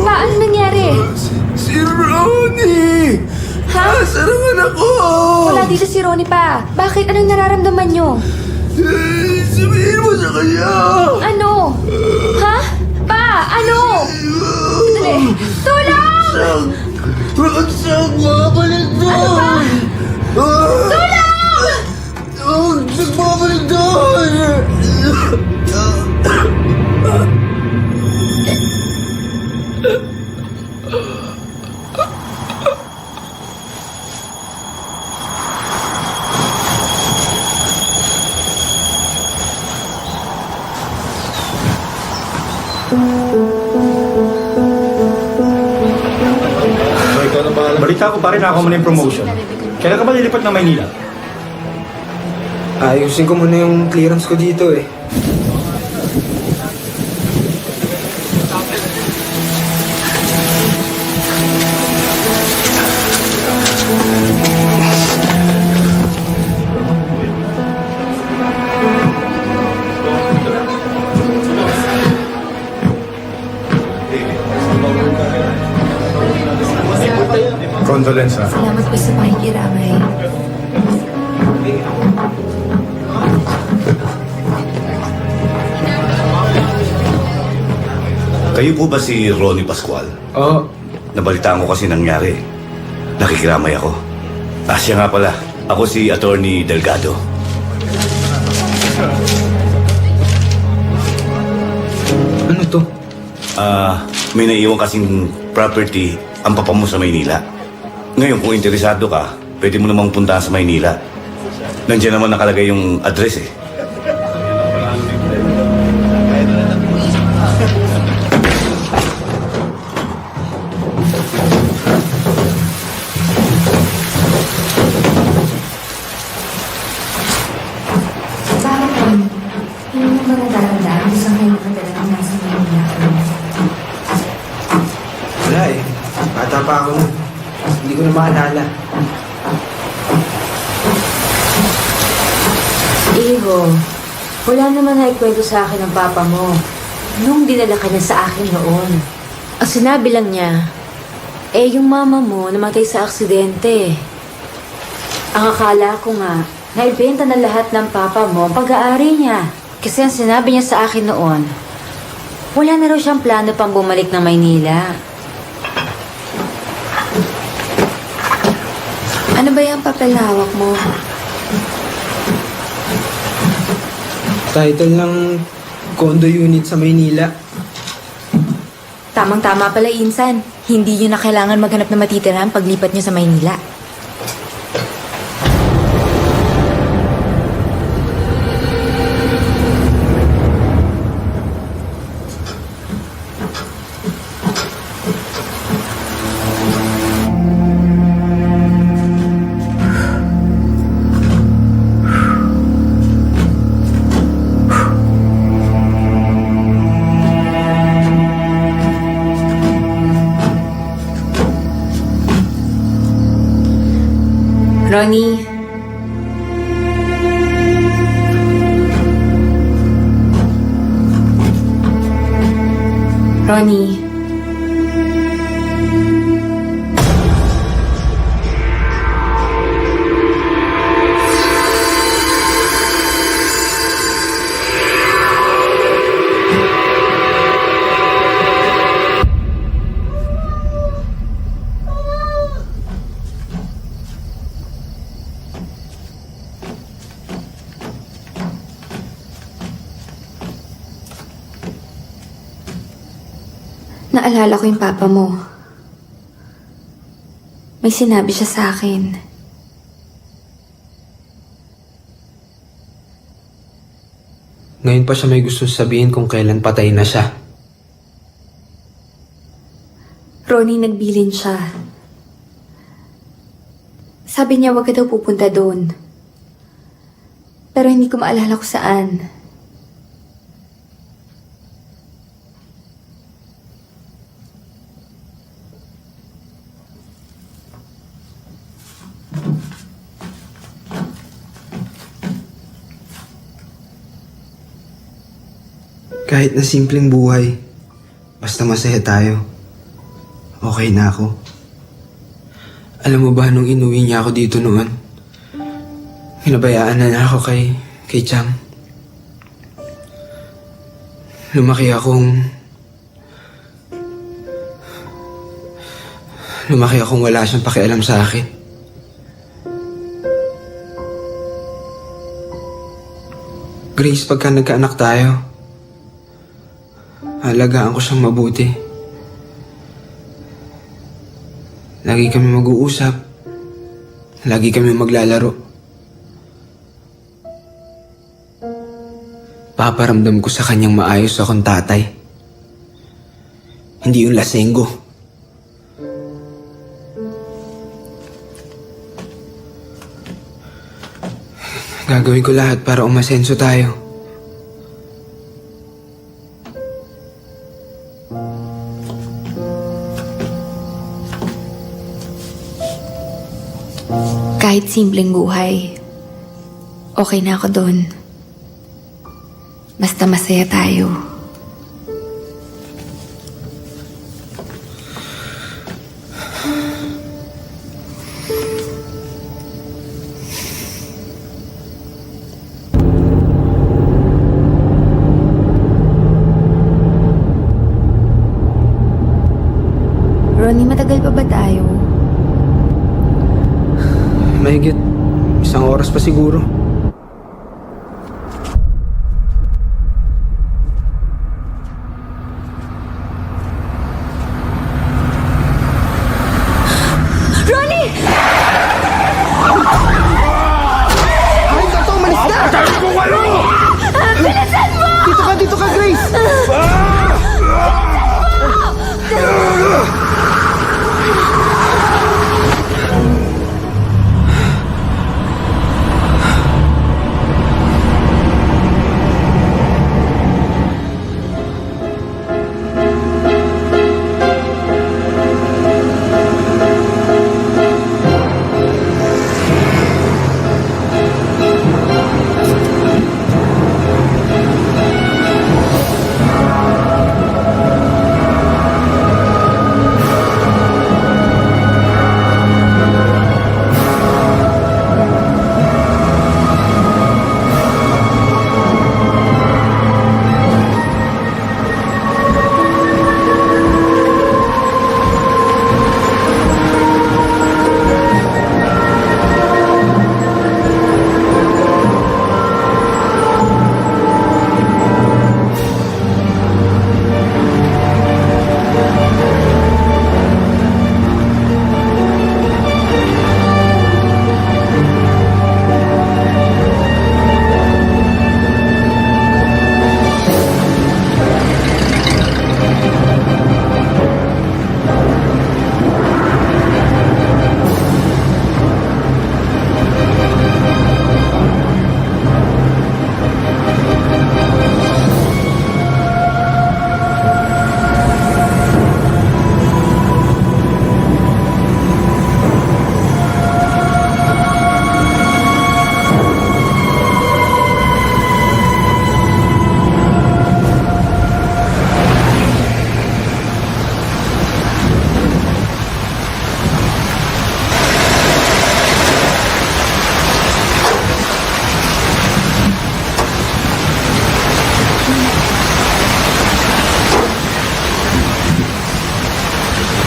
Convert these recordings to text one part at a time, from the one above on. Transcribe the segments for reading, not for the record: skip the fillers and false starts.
Pa, ano nangyari? Si Ronnie! Ha? Nasaan ang anak ko? Wala dito si Ronnie pa. Bakit? Anong nararamdaman nyo? Sabihin mo sa kanya! Ano? Ha? Pa, ano? Dali. Tulong! Saan babalik doon? Tulong! Saan babalik doon? Balita ko pa rin ako muna yung promotion. Kailan ka ba lilipat ng Maynila? Ayusin ko muna yung clearance ko dito eh. Condolence na. Salamat po sa pakikiramay. Kayo po ba si Ronnie Pascual? Oo. Nabalitaan ko kasi nangyari. Nakikiramay ako. Siya nga pala. Ako si Attorney Delgado. Ano to? May naiwan kasing property ang papa mo sa Maynila. Ngayon, kung interesado ka, pwede mo namang puntahan sa Maynila. Nandiyan naman nakalagay yung address eh. Bakit po? Hindi mo ba natatatandaan kung saan kayo nakatalagang nasa Manila? Wala eh. Bata pa ako nun. Hindi ko na maalala. Iho, wala naman naikwento sa akin ng papa mo nung dinala ka niya sa akin noon. Ang sinabi lang niya, yung mama mo namatay sa aksidente. Ang akala ko nga, naibenta na lahat ng papa mo ang pag-aari niya. Kasi ang sinabi niya sa akin noon, wala na raw siyang plano pang bumalik ng Maynila. Ano ba yung papel na hawak mo? Title ng condo unit sa Maynila. Tamang-tama pala, Insan. Hindi yun na kailangan maghanap na matitirahan paglipat niyo sa Maynila. Ronnie. Ronnie. Naalala ko yung papa mo. May sinabi siya sa akin. Ngayon pa siya may gusto sabihin kung kailan patay na siya. Ronnie, nagbilin siya. Sabi niya wag ka daw pupunta doon. Pero hindi ko maalala kung saan. Kahit na simpleng buhay, Basta masaya tayo. Okay na ako. Alam mo ba nung inuwi niya ako dito noon? Pinabayaan na niya ako kay Chang. Lumaki akong wala siyang pakialam sa akin. Grace, pagka nagkaanak tayo, alagaan ko siyang mabuti. Lagi kami mag-uusap. Lagi kami maglalaro. Paparamdam ko sa kanyang maayos akong tatay. Hindi yung lasenggo. Gagawin ko lahat para umasenso tayo. Kahit simpleng buhay, okay na ako doon. Basta masaya tayo. Ronnie, matagal pa ba tayo? Mahigit 1 oras pa siguro. Dito ka, Grace!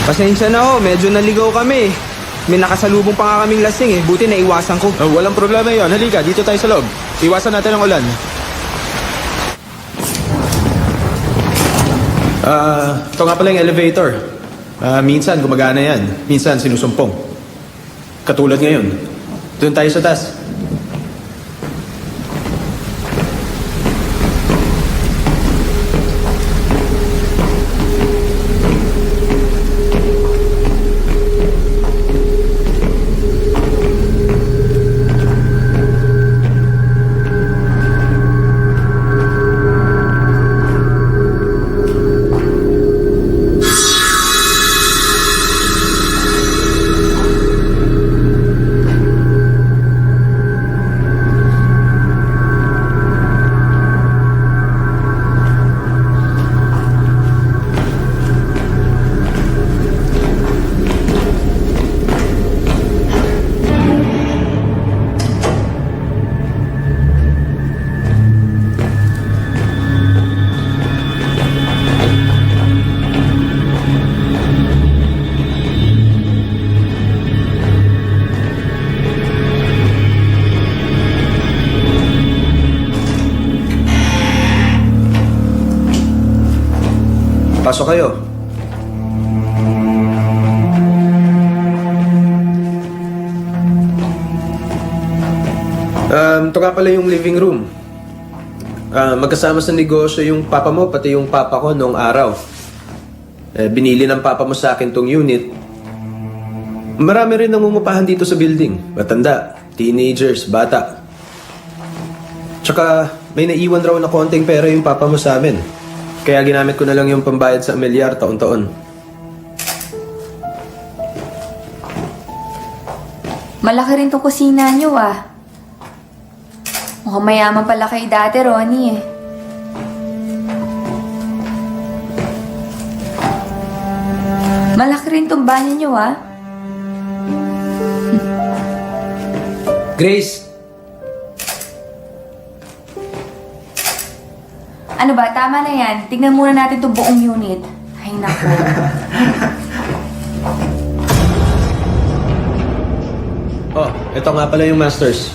Pasensya na ho, medyo naligaw kami. May nakasalubong pa nga kaming lasing eh. Buti naiwasan ko. Walang problema yon. Halika, dito tayo sa loob. Iwasan natin ang ulan. Ito nga pala yung elevator. Minsan gumagana yan. Minsan sinusumpong. Katulad ngayon. Doon tayo sa taas. kayo. Ito nga pala yung living room. Magkasama sa negosyo yung papa mo, pati yung papa ko noong araw. Binili ng papa mo sa akin tong unit. Marami rin nangungupahan dito sa building. Matanda, teenagers, bata. Tsaka may naiwan raw na konting pera yung papa mo sa amin. Kaya ginamit ko na lang yung pambayad sa amilyar taon-taon. Malaki rin tong kusina niyo ah. Mukhang mayaman pala kay dati, Ronnie eh. Malaki rin tong banyo niyo ah. Grace! Ano ba? Tama na yan. Tignan muna natin itong buong unit. Ay, naku. Oh, ito nga pala yung masters.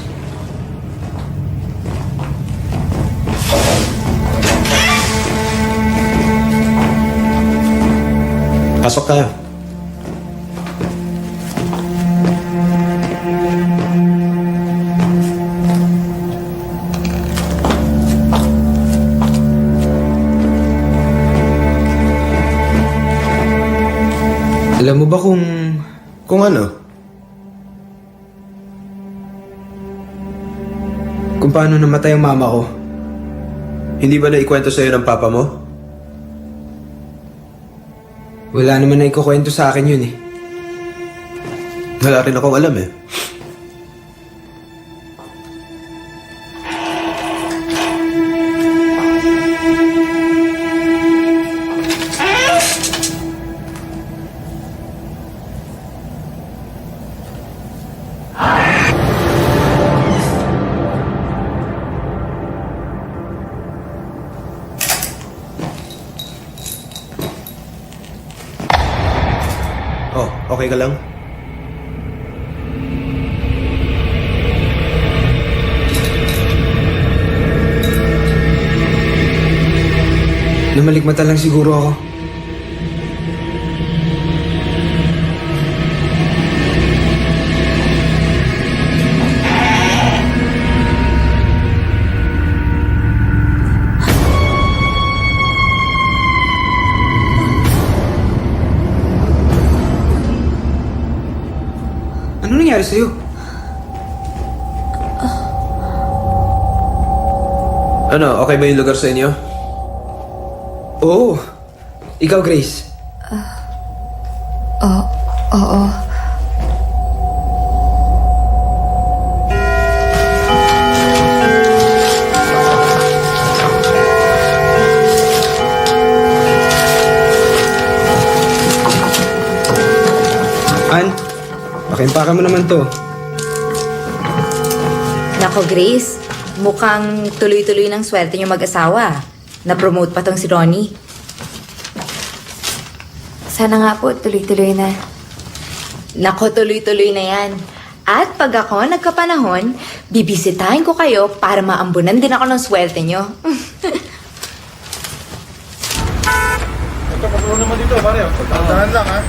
Pasok tayo. Alam mo ba kung... Kung ano? kung paano namatay ang mama ko? Hindi ba naikwento sa'yo ng papa mo? Wala naman na ikukwento sa akin yun eh. Wala rin akong alam eh. Oh, okay ka lang? Namalikmata lang siguro ako. Ano nangyari sa'yo? Ano, okay ba yung lugar sa inyo? Oo. Ikaw, Grace. Oo. Ann, pakimpakan mo naman to. Nako, Grace. Mukhang tuloy-tuloy ng swerte niyo mag-asawa. Na-promote pa tong si Ronnie. Sana nga po, tuloy-tuloy na. Nako, tuloy-tuloy na yan. At pag ako nagkapanahon, bibisitahin ko kayo para maambunan din ako ng swerte niyo. Ito, patuloy naman dito, pare. Pagtantahan lang, ha?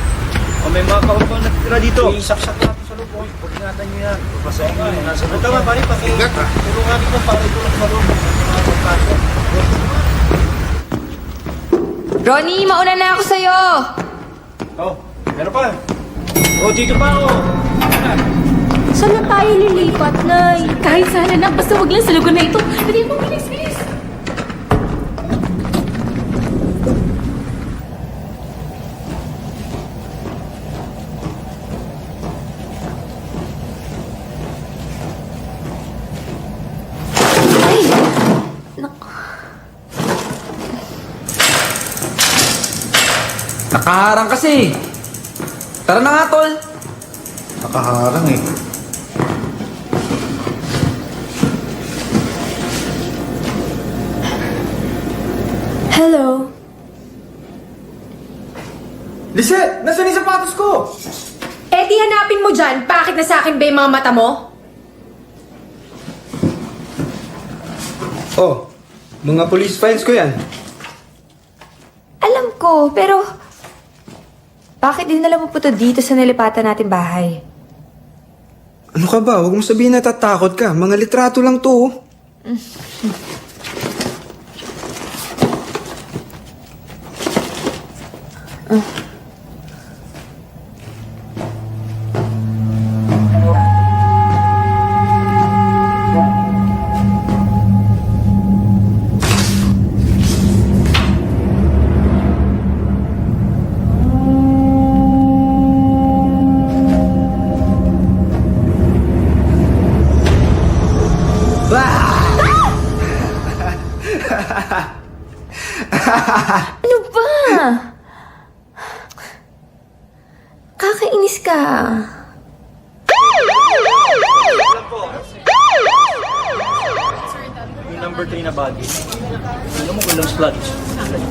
O may mga kaupang natitira dito. Isaksak natin sa loob. Pag-ingatan nyo yan. Basahin nyo yan. Ito nga, pare, tulungan dito para itulong sa loob. Ronnie, mauna na ako sa'yo! Oh, meron pa. Oh, dito pa, oh. Saan na tayo lilipat, Nay? Kahit sana na, basta wag lang sa lugar na ito. Dali mo, bilis, bilis! Ay! Naku. Nakaharang kasi. Tara na nga, tol. Nakaharang eh. Hello? Lisette, nasaan yung sapatos ko? Eh, di hanapin mo dyan. Bakit na sa akin ba yung mga mata mo? Oh, mga police files ko yan. Alam ko, ko, pero... Bakit dinala mo po to dito sa nilipatan natin bahay? Ano ka ba? Huwag mo sabihin natatakot ka. Mga litrato lang to. Oh. Ano ba? Kakainis ka. Yung number 3 na body. Ano mo kung splotch?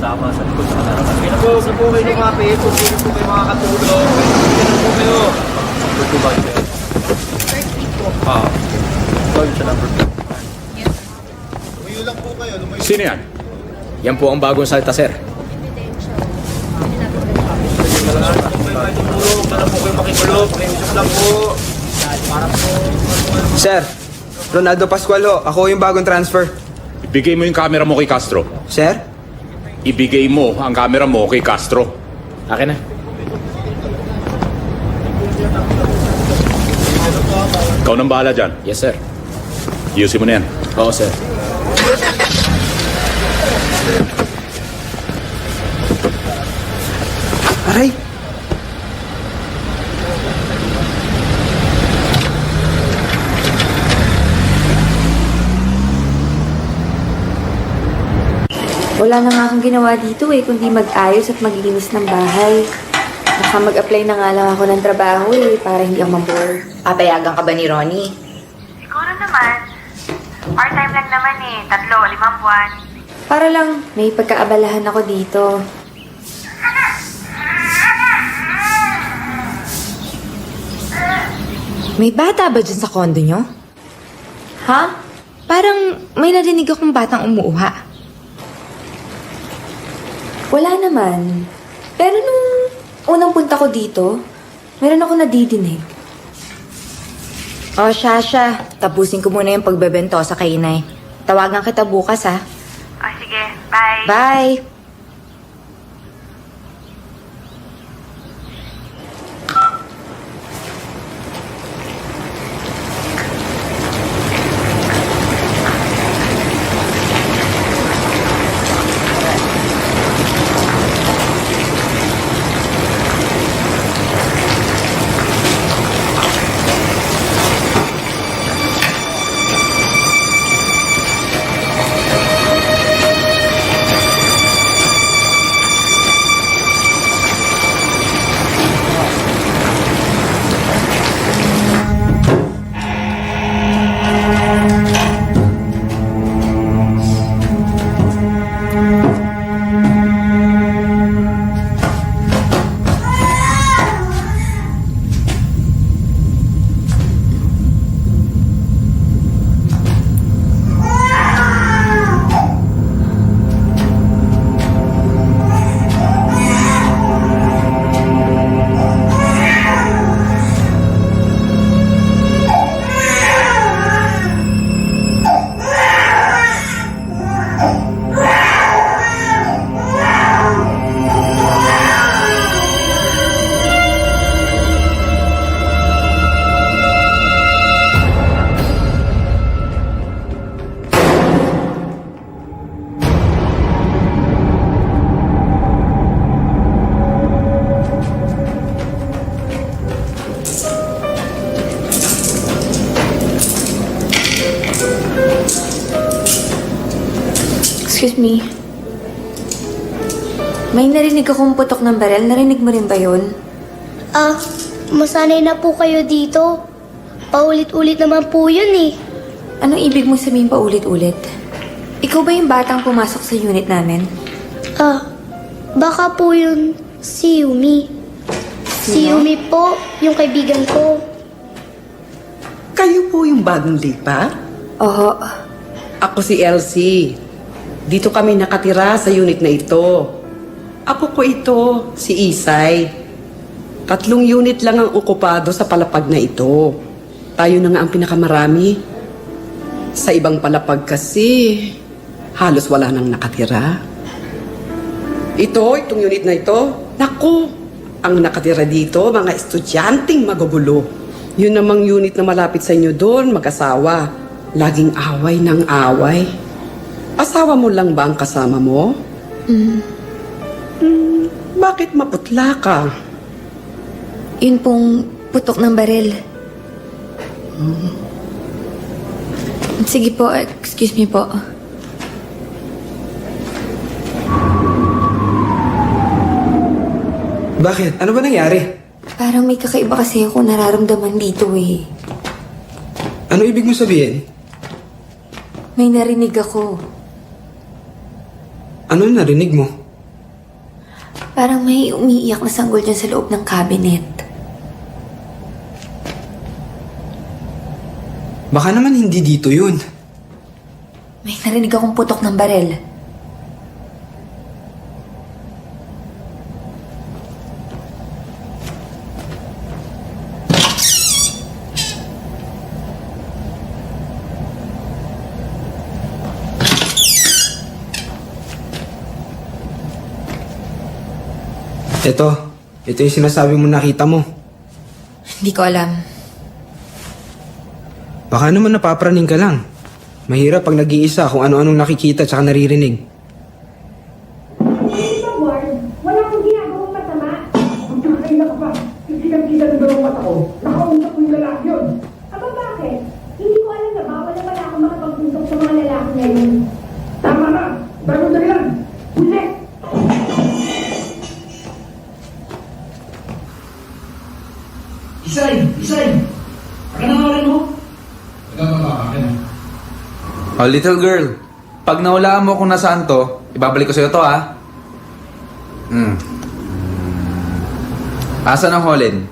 Tama sa likod sa kanan. Okay na po kayo lumapit. Kung sino po kayo makakatulong. Okay na po kayo. Number 2 body. Sorry sa number 2. Sino yan? Yan po ang bagong salta, sir. Para po kayo makikulog. Pakiusap lang po. Sir, Ronaldo Pascualo. Ako yung bagong transfer. Ibigay mo yung camera mo kay Castro. Sir? Ibigay mo ang camera mo kay Castro. Akin na. Ikaw nang bahala dyan. Yes, sir. Ayusin mo na yan. Oo, sir. Aray! Wala na nga akong ginawa dito kundi mag-ayos at maglinis ng bahay. Baka mag-apply na nga lang ako ng trabaho para hindi ako mabore. Papayagan ka ba ni Ronnie? Siguro naman. Part-time lang naman 3-5 buwan. Para lang may pagkaabalahan ako dito. May bata ba dyan sa kondo nyo? Ha? Parang may narinig akong batang umuuha. Wala naman. Pero nung unang punta ko dito, meron ako nadidinig. O, Shasha, tapusin ko muna yung pagbebento sa kay Inay. Tawagan kita bukas, ha? O sige, bye. Bye! Excuse me. May narinig akong putok ng barel. Narinig mo rin ba yun? Masanay na po kayo dito. Paulit-ulit naman po yun eh. Anong ibig mo sabihin pa ulit-ulit? Ikaw ba yung batang pumasok sa unit namin? Baka po yun si Yumi. Si Sino? Yumi po, yung kaibigan ko. Kayo po yung bagong lipa? Oho. Ako si Elsie. Dito kami nakatira sa unit na ito. Apo ko ito, si Isay. 3 unit lang ang okupado sa palapag na ito. Tayo na nga ang pinakamarami. Sa ibang palapag kasi, halos wala nang nakatira. Itong unit na ito, naku, ang nakatira dito, mga estudyanteng magugulo. Yun namang unit na malapit sa inyo doon, mag-asawa. Laging away ng away. Asawa mo lang ba ang kasama mo? Bakit maputla ka? Yun pong putok ng baril. Sige po, excuse me po. Bakit? Ano ba nangyari? Parang may kakaiba kasi ako nararamdaman dito eh. Ano ibig mo sabihin? May narinig ako. Ano narinig mo? Parang may umiiyak na sanggol dyan sa loob ng cabinet. Baka naman hindi dito yun. May narinig akong putok ng baril. Ito yung sinasabi mo nakita mo. Hindi ko alam. Baka naman napapraning ka lang. Mahirap pag nag-iisa kung ano-anong nakikita at naririnig. Wala akong ginagawang masama. Kung kakaila ka pa, kikita ng dalawang mata ko. Nakausap ko yung lalaki yun. Aba bakit? Hindi ko alam na bawal na pala ako makapagpuntok sa mga lalaki ngayon. Tama na! Bago na yan! Huli! Isay! Pakanawalan mo? Oh, little girl, pag nahulaan mo kung nasaan to, ibabalik ko sa'yo to, ha? Asan ang Holland?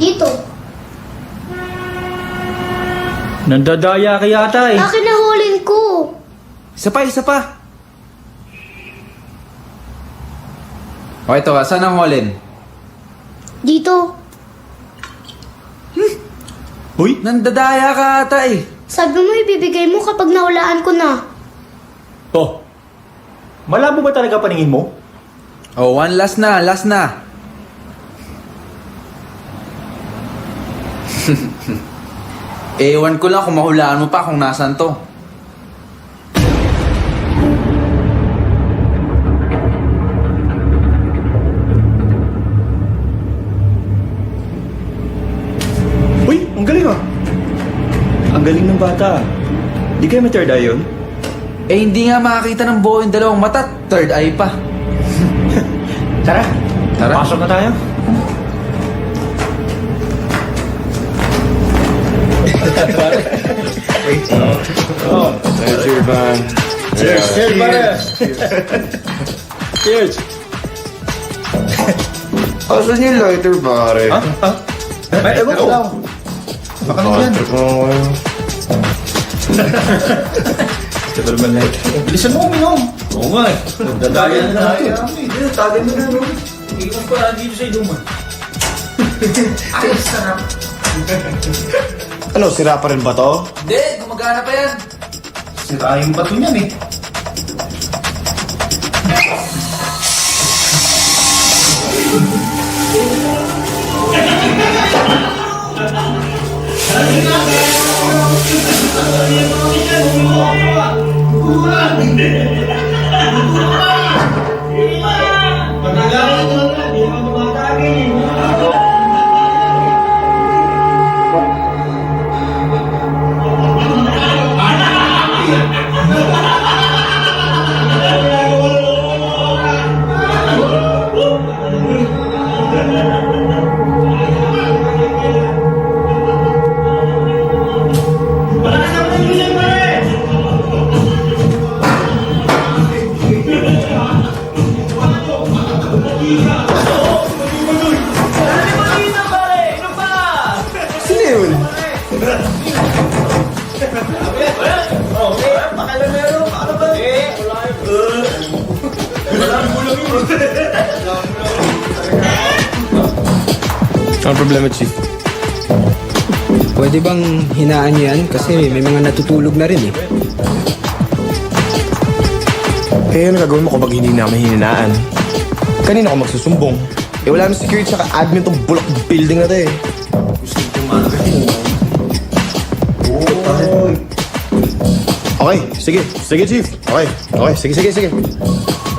Dito. Nandadaya ka yata eh. Akin na hulin ko. Isa pa. O, ito, asan ang Holland? Dito. Uy! Nandadaya ka ata eh. Sabi mo ibibigay mo kapag nahulaan ko na. Oh, malabo ba talaga paningin mo? Oh, one last na. Ewan ko lang kung mahulaan mo pa kung nasaan to. Uy, ang galing ah. Ang galing ng bata. Di kayo may third eye yun? Eh, hindi nga makakita ng buo yung dalawang mata. Third eye pa. Tara. Pasok na tayo. Cheers, man. Cheers, pare. Cheers. Asan yung lighter, pare? Ay, ewan ko. Baka naman yan. Bilisan mo uminom. Oo nga eh. Dadaya na natin. Tagay mo na no. Iwan pa dito sa inuman. Ay, sarap. Ano, sira pa rin ba to? Hindi, gumagana pa yan. Sira yung bato niyan eh. Ang problema, Chief? Pwede bang hinaan niyo yan? Kasi may mga natutulog na rin eh. Eh, ano gagawin mo kapag hindi namin hininaan? Kanina ako magsusumbong. Eh, wala naman security saka admin tong bulok building na to eh. Okay, sige. Sige, Chief. Okay, okay. Sige, sige, sige.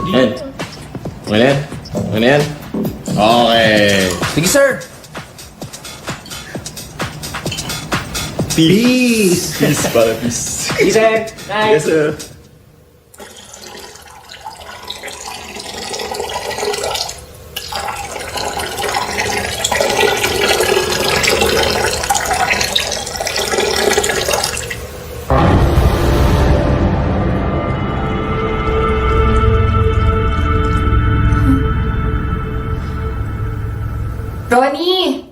Yan. Okay na yan? Okay na yan? Okay. Sige, sir. Peace. Peace, para peace. Peace, sir. Yes, sir. Ronnie!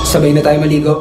Sabay na tayo maligo.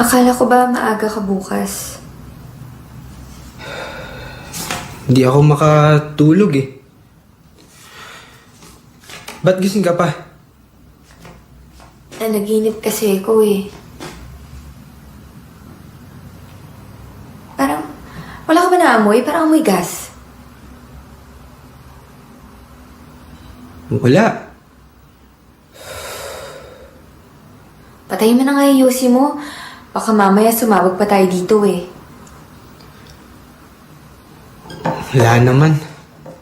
Akala ko ba maaga ka bukas? Hindi ako makatulog eh. Ba't gising ka pa? Naginip kasi ako eh. Parang, wala ka ba naamoy? Parang amoy gas. Wala. Patayin mo na nga yung Yossi mo. Baka mamaya sumabog pa tayo dito eh. Wala naman.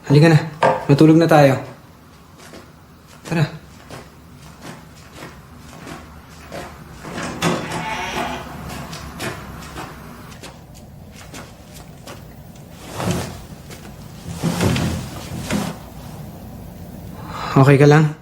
Halika na. Matulog na tayo. Tara. Okay ka lang?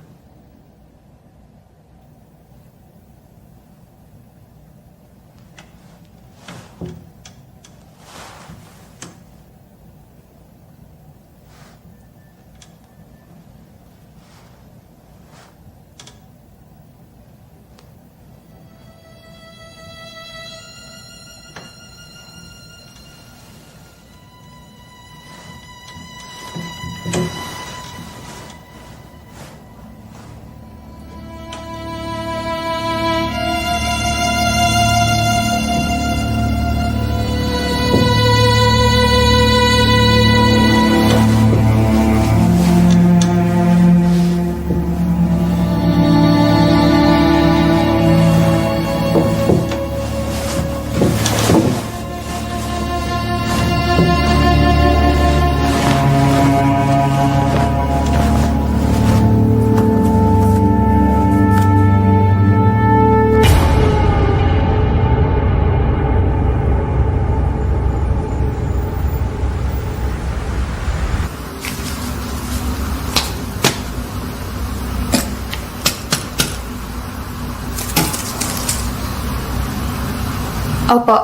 Opo.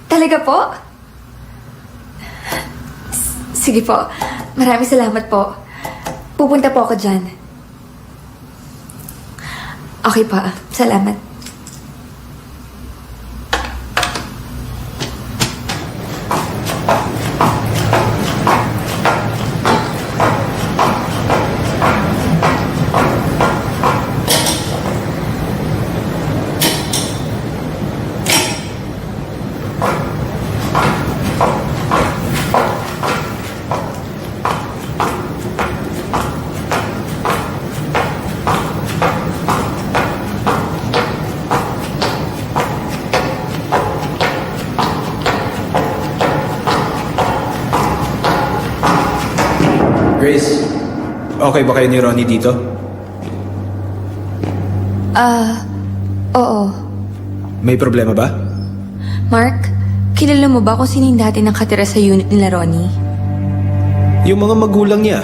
Talaga po? Sige po. Maraming salamat po. Pupunta po ako dyan. Okay po. Salamat. Grace, okay ba kayo ni Ronnie dito? Oo. May problema ba? Mark, kilala mo ba kung sino yung dati nakatira sa unit nila Ronnie? Yung mga magulang niya.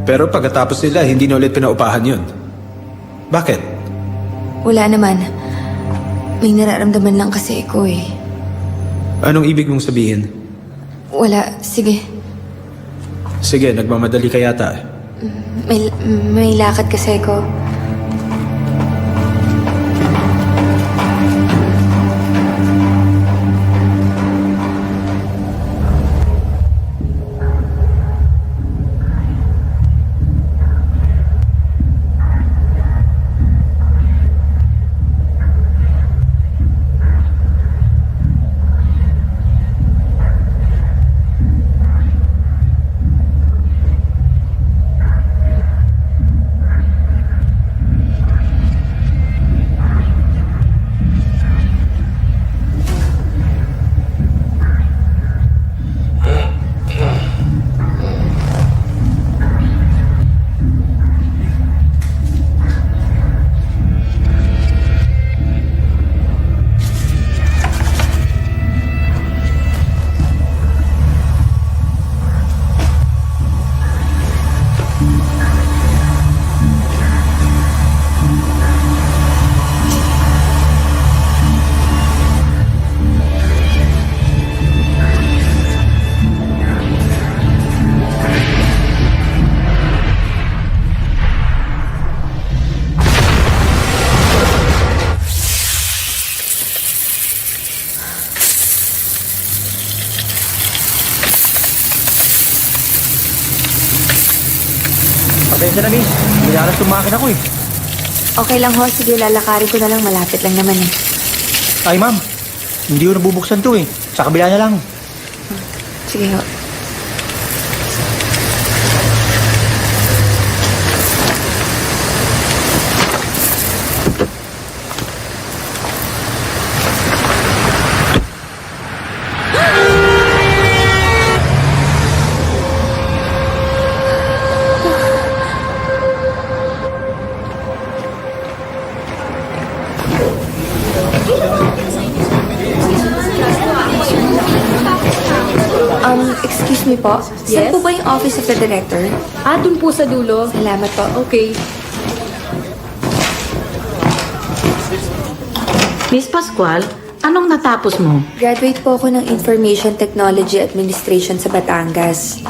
Pero pagkatapos nila, hindi na ulit pinaupahan yun. Bakit? Wala naman. May nararamdaman lang kasi ako eh. Anong ibig mong sabihin? Wala. Sige. Sige, nagmamadali ka yata. May lakad kasi ako. Pasensya na, miss. Hindi na alas tumakin ako eh. Okay lang ho. Sige, lalakarin ko na lang. Malapit lang naman eh. Ay, ma'am. Hindi ko nabubuksan to eh. Sa kabila na lang. Sige ho. Excuse me po. Saan po ba yung office of the director? Dun po sa dulo. Salamat po. Okay. Miss Pascual, anong natapos mo? Graduate po ako ng Information Technology Administration sa Batangas.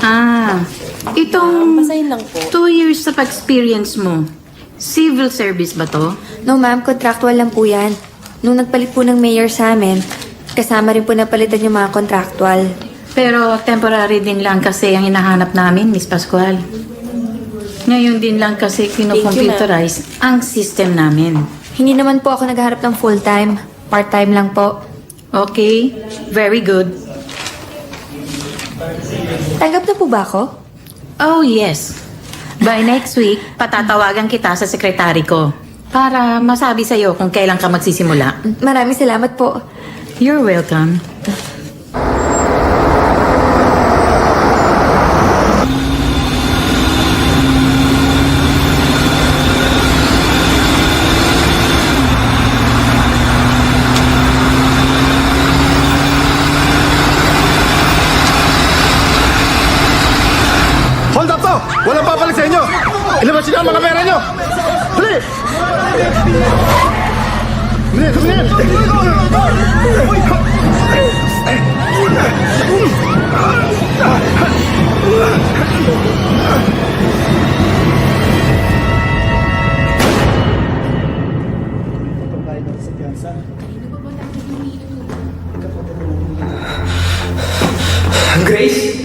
Itong 2 years of experience mo, civil service ba to? No ma'am, contractual lang po yan. Nung nagpalit po ng mayor sa amin, kasama rin po napalitan yung mga contractual. Pero temporary din lang kasi ang hinahanap namin, Miss Pascual. Ngayon din lang kasi kino-computerize ang system namin. Hindi naman po ako naghaharap ng full-time. Part-time lang po. Okay, very good. Tanggap na po ba ako? Oh, yes. By next week, patatawagan kita sa sekretary ko para masabi sa'yo kung kailan ka magsisimula. Maraming salamat po. You're welcome. Hold up to! Walang papalit sa inyo! Ilabas niyo ang mga pera niyo! Dali! Grace?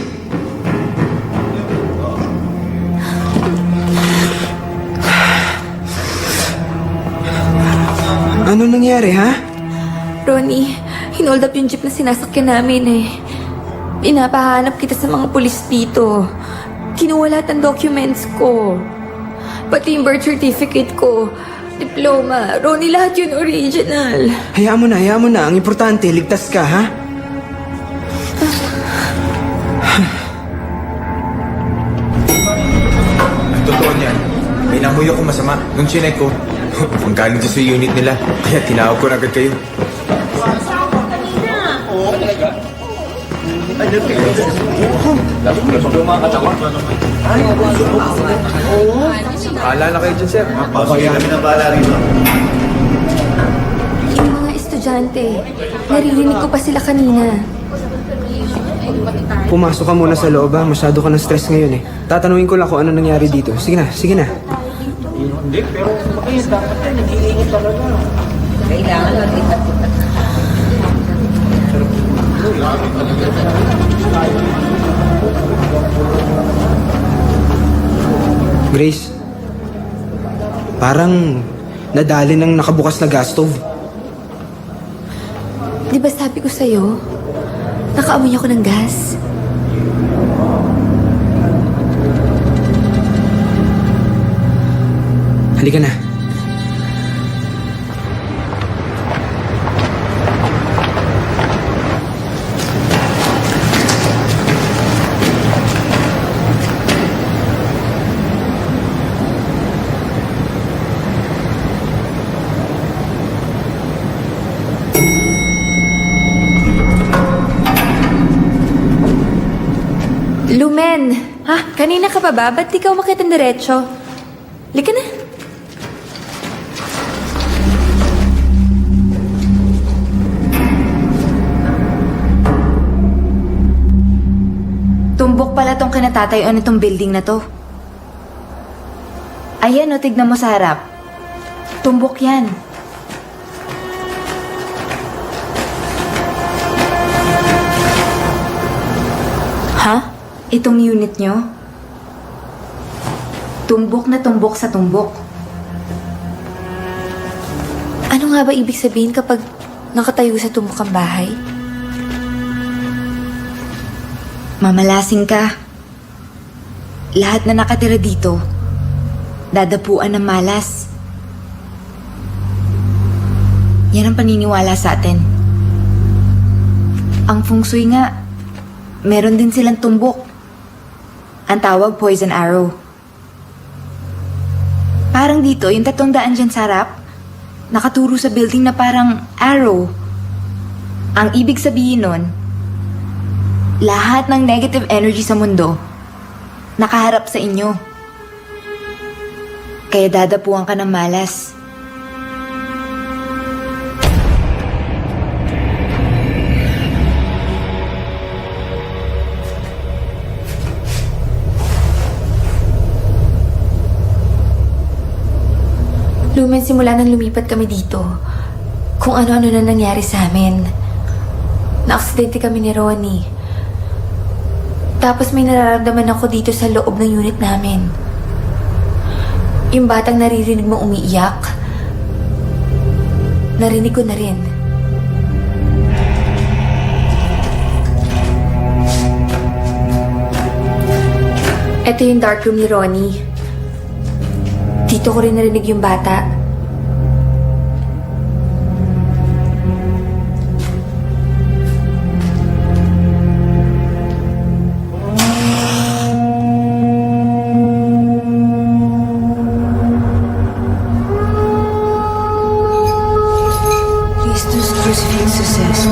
Ano nangyari, ha? Ronnie, hinold up yung jeep na sinasakyan namin eh. Pinapahanap kita sa mga pulis dito. Kinuha lahat ng documents ko. Pati yung birth certificate ko. Diploma. Ronnie, lahat yun original. Hayaan mo na. Ang importante, ligtas ka, ha? Totoo niyan. May namoy ako masama. Nung chinek ko, kung galing siya sa unit nila. Kaya tinawag ko na agad kayo. Bahala na kayo dyan, sir. Kami na bahala rito. Yung mga estudyante, naririnig ko pa sila kanina. Pumasok ka muna sa loob, ha? Masyado ka ng stress ngayon, eh. Tatanungin ko lang kung ano nangyari dito. Sige na. Grace, parang nadali ng nakabukas na gas stove. Di ba sabi ko sa'yo, nakaamoy ako ng gas? Halika na. Lumen! Ha? Kanina ka pa ba? Ba't di ka umakit ng diretso? Lika na. Tumbok pala tong kinatatayuan nitong building na to. Ayan o, tignan mo sa harap. Tumbok yan. Ha? Itong unit nyo? Tumbok na tumbok sa tumbok. Ano nga ba ibig sabihin kapag nakatayo sa tumbok ang bahay? Mamalasing ka. Lahat na nakatira dito, dadapuan ng malas. Yan ang paniniwala sa atin. Ang feng shui nga, meron din silang tumbok. Ang tawag poison arrow. Parang dito, yung 300 dyan sa harap, nakaturo sa building na parang arrow. Ang ibig sabihin nun, lahat ng negative energy sa mundo, nakaharap sa inyo. Kaya dadapuan ka ng malas. Lumen, simula nang lumipat kami dito, kung ano-ano na nangyari sa amin. Na-aksidente kami ni Ronnie. Tapos may nararamdaman ako dito sa loob ng unit namin. Yung batang naririnig mo umiiyak, narinig ko na rin. Ito yung dark room ni Ronnie. Dito ko rin narinig yung bata. Christus crucifixus est.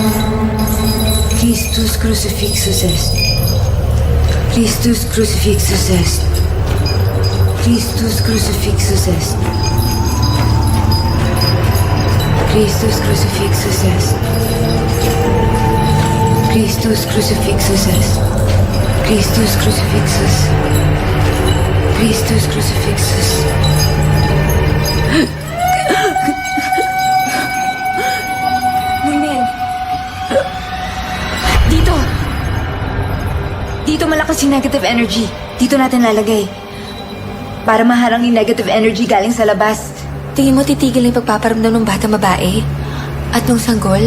Christus crucifixus est. Christus crucifixus est. Christus crucifixus est. Christus crucifixus est. Christus crucifixus est. Christus crucifixus. Christus crucifixus. Mulmen! Dito! Dito malakas yung negative energy. Dito natin lalagay. Para maharang yung negative energy galing sa labas. Tingin mo titigil yung pagpaparamdam ng batang babae? At nung sanggol?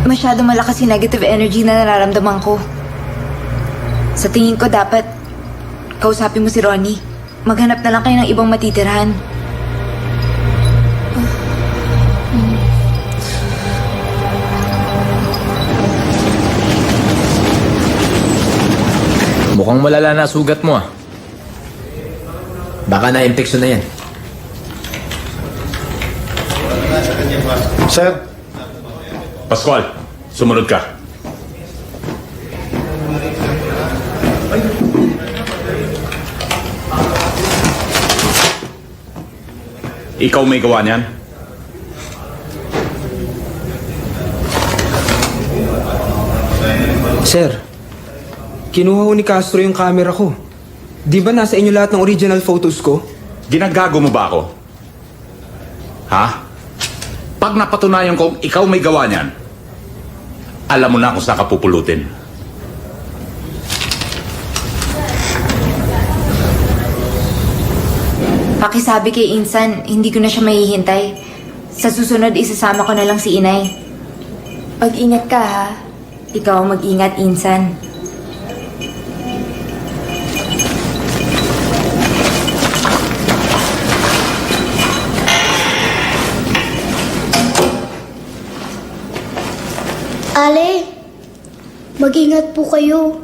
Masyado malakas yung negative energy na nararamdaman ko. Sa tingin ko dapat kausapin mo si Ronnie. Maghanap na lang kayo ng ibang matitirhan. Mukhang malala na sugat mo ah. Baka na-infection na yan. Sir. Pascual, sumunod ka. Ikaw may gawa niyan? Sir, kinuha ko ni Castro yung camera ko. Di ba nasa inyo lahat ng original photos ko? Ginagago mo ba ako? Ha? Pag napatunayan kong ikaw may gawa niyan, alam mo na kung saan ka pupulutin. Pakisabi kay Insan, hindi ko na siya mahihintay. Sa susunod, isasama ko na lang si Inay. Mag-ingat ka, ha? Ikaw mag-ingat, Insan. Ale, mag-ingat po kayo.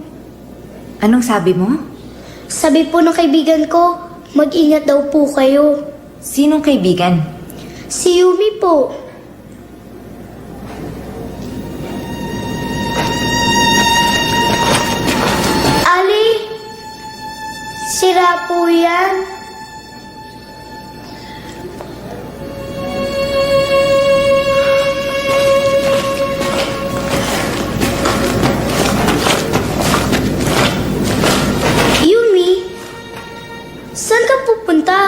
Anong sabi mo? Sabi po ng kaibigan ko, mag-ingat daw po kayo. Sinong kaibigan? Si Yumi po. Ali, sira po yan. Yumi, saan ka pupunta?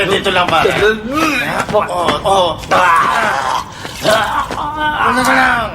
Dito lang ba? Ano ka lang?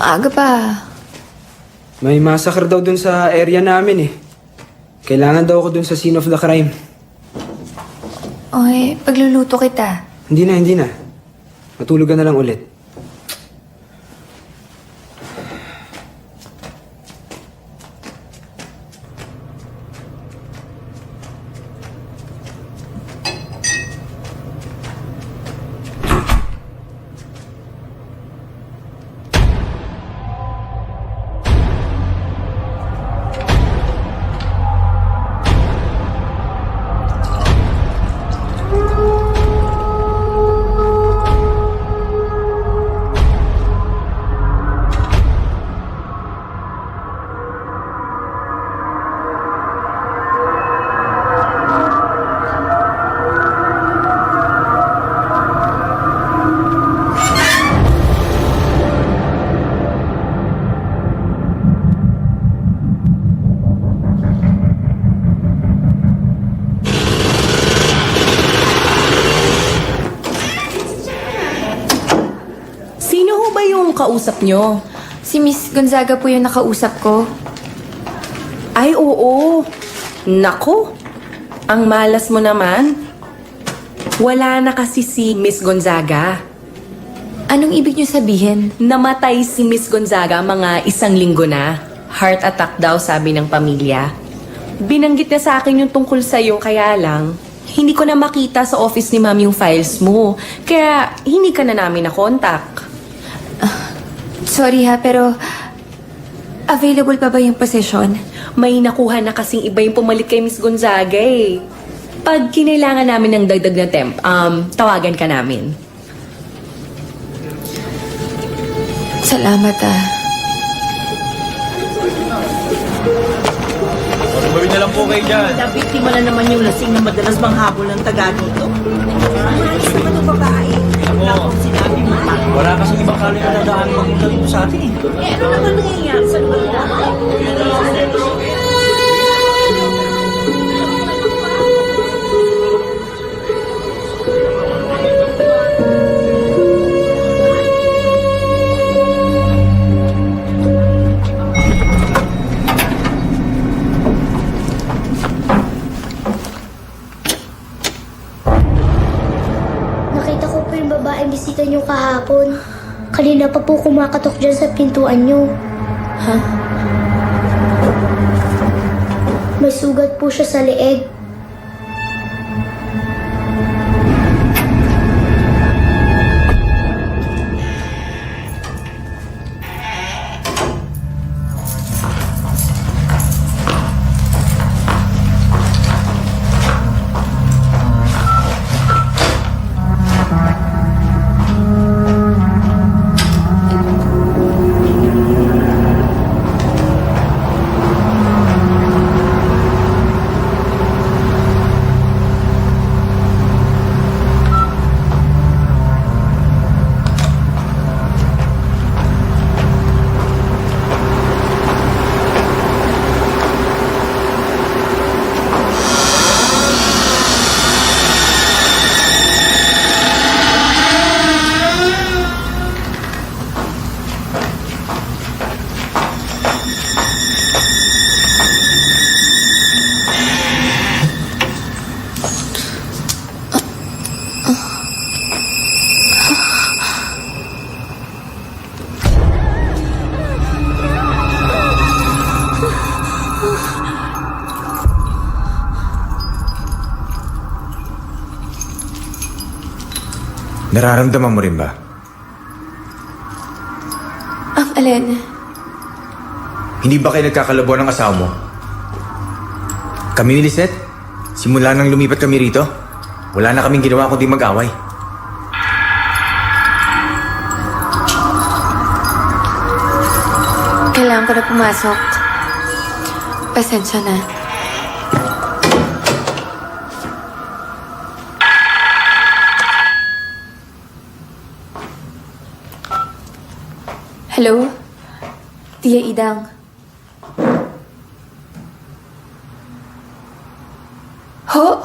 Aga pa. May massacre daw dun sa area namin eh. Kailangan daw ako dun sa scene of the crime. Okay, pagluluto kita. Hindi na. Matulog ka na lang ulit. Kausap nyo? Si Miss Gonzaga po yung nakausap ko. Ay, oo. Nako, ang malas mo naman. Wala na kasi si Miss Gonzaga. Anong ibig nyo sabihin? Namatay si Miss Gonzaga mga 1 linggo na. Heart attack daw, sabi ng pamilya. Binanggit na sa akin yung tungkol sa'yo, kaya lang, hindi ko na makita sa office ni Ma'am yung files mo. Kaya hindi ka na namin na-contact. Sorry ha, pero available pa ba yung position? May nakuha na kasing iba yung pumalit kay Miss Gonzaga eh. Pag kinailangan namin ng dagdag na temp, tawagan ka namin. Salamat ah. Gawin na lang po kayo dyan. Biktima na naman yung lasing na madalas manghabol ng taga dito. Mahalis naman ng babae. Wala akong sinabi mo pa. Wala kasi ibang kali na nadaan magpunta dito sa atin eh. Ano naman nangyayari sa lugar? Nakita ko po yung babaeng bisita niyo kahapon. Kanina pa po kumakatok dyan sa pintuan niyo. Ha? May sugat po siya sa leeg. Nararamdaman mo rin ba? Ang alin? Hindi ba kayo nagkakalabuan ng asawa mo? Kami ni Lisette, simula nang lumipat kami rito, wala na kaming ginawa kundi mag-away. Kailangan ko na pumasok. Pasensya na. Hello? Tia Idang. Ho?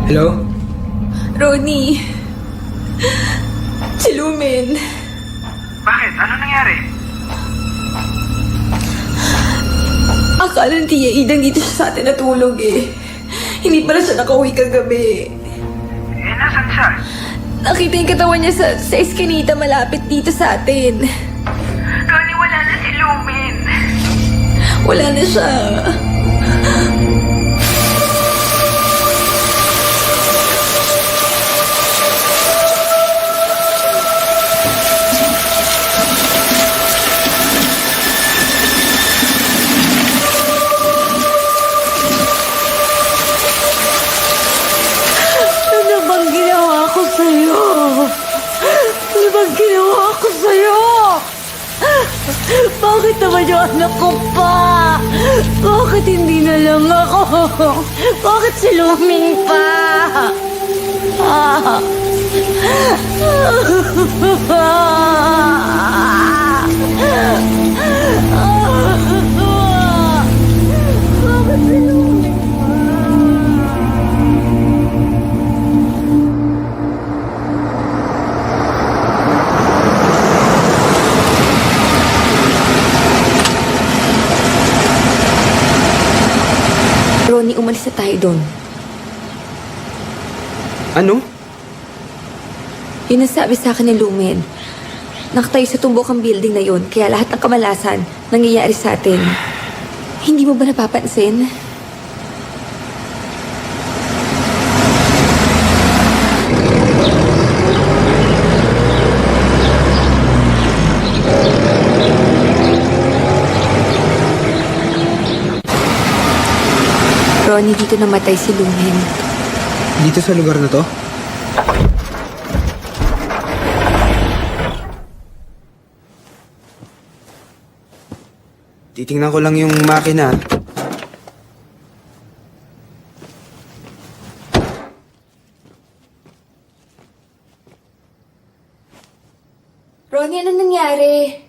Hello? Ronnie. Si Lumen. Bakit? Ano nangyari? Akala ng Tia Eden dito siya sa atin natulog eh. Hindi pala siya nakauwi kagabi. Eh, nasan siya? Nakita yung katawan niya sa eskinita malapit dito sa atin. Ronnie, wala na si Lumen. Wala na siya. Ano bang ginawa ko sa'yo? Ano bang ginawa ko sa'yo? Bakit naman yung anak ko pa? Bakit hindi na lang ako? Bakit si Luming pa? Bakit si Luming Ronnie, umalis na tayo doon. Ano? Yun ang sabi sa akin ni Lumen. Nakatayo sa tumbok ang building na yun, kaya lahat ng kamalasan nangyayari sa atin. Hindi mo ba napapansin? Ronnie, dito namatay si Lumen. Dito sa lugar na to? Titingnan ko lang yung makina. Ronnie, ano nangyari?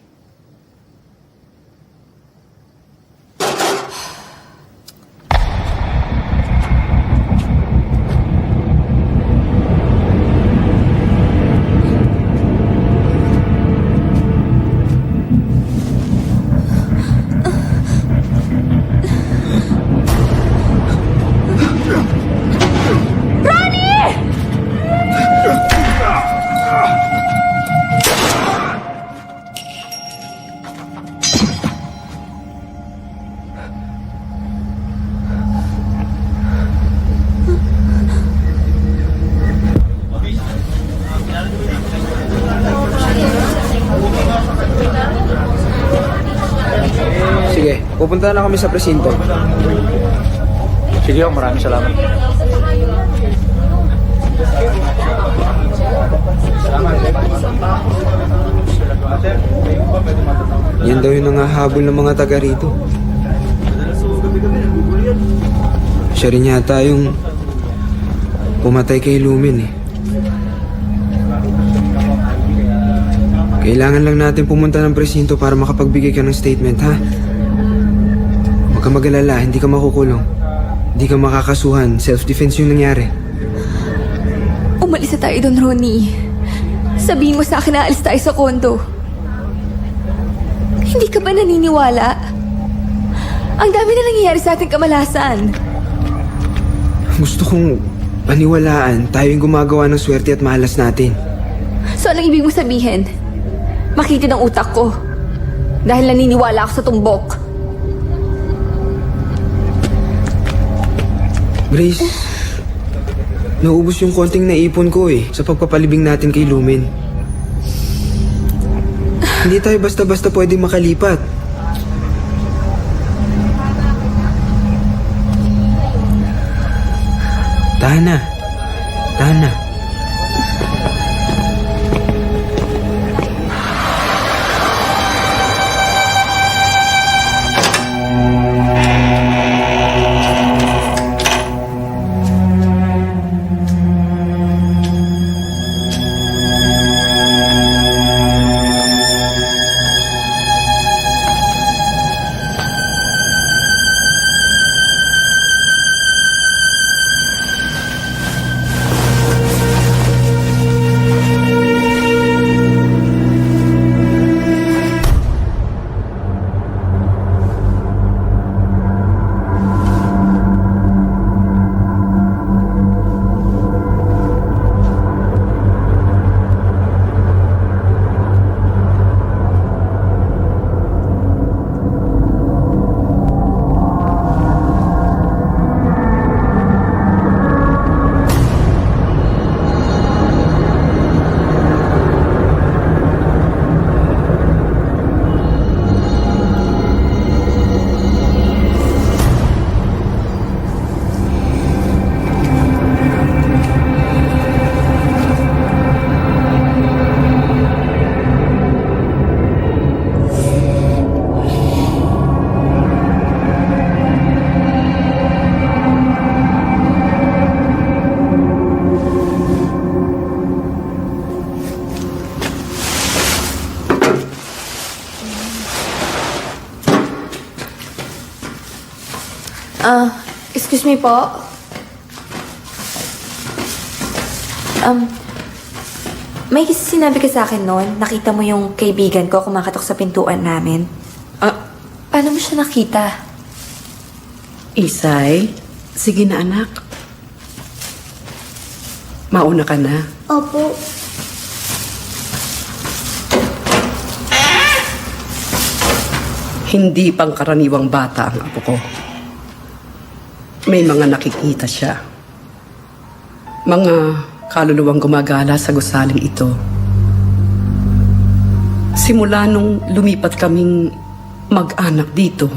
Sige, pupunta na kami sa presinto. Sige, maraming salamat. Yan daw yung nangahabol ng mga taga rito. Siya rin yata yung pumatay kay Lumen eh. Kailangan lang natin pumunta ng presinto para makapagbigay ka ng statement, ha? Huwag ka mag-alala, hindi ka makukulong. Hindi ka makakasuhan. Self-defense yung nangyari. Umalis na tayo doon, Ronnie. Sabihin mo sa akin na alis tayo sa kondo. Hindi ka ba naniniwala? Ang dami na nangyayari sa ating kamalasan. Gusto kong paniwalaan tayo yung gumagawa ng swerte at mahalas natin. So anong ibig mo sabihin? Makitid ang utak ko. Dahil naniniwala ako sa tumbok. Grace, naubos yung konting naipon ko eh sa pagpapalibing natin kay Lumen. Hindi tayo basta-basta pwedeng makalipat. Tahan na. Tahan na. Excuse me po. May sinabi ka sa akin noon, nakita mo yung kaibigan ko kumakatok sa pintuan namin. Paano mo siya nakita? Isay, sige na anak. Mauna ka na. Opo. Hindi pangkaraniwang bata ang apo ko. May mga nakikita siya. Mga kaluluwang gumagala sa gusaling ito. Simula nung lumipat kaming mag-anak dito,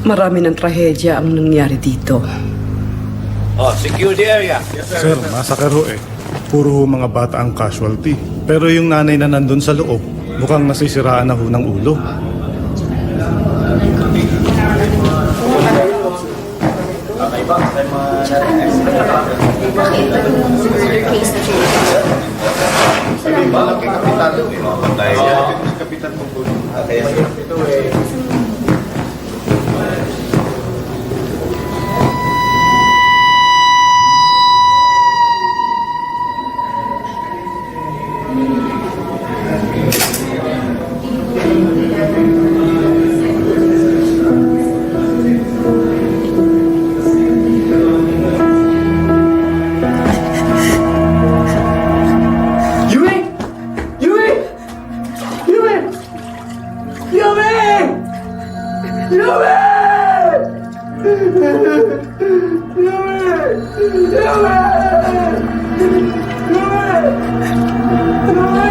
marami ng trahedya ang nangyari dito. Oh, secure the area. Sir, massacre ho eh. Puro ho mga bata ang casualty. Pero yung nanay na nandun sa loob, mukhang nasisiraan na ho ng ulo.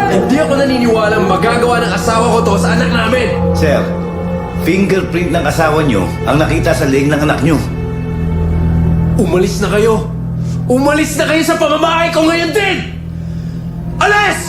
Hindi ako naniniwalang magagawa ng asawa ko to sa anak namin! Sir, fingerprint ng asawa nyo ang nakita sa leeg ng anak nyo. Umalis na kayo! Umalis na kayo sa pamamahay ko ngayon din! Alis!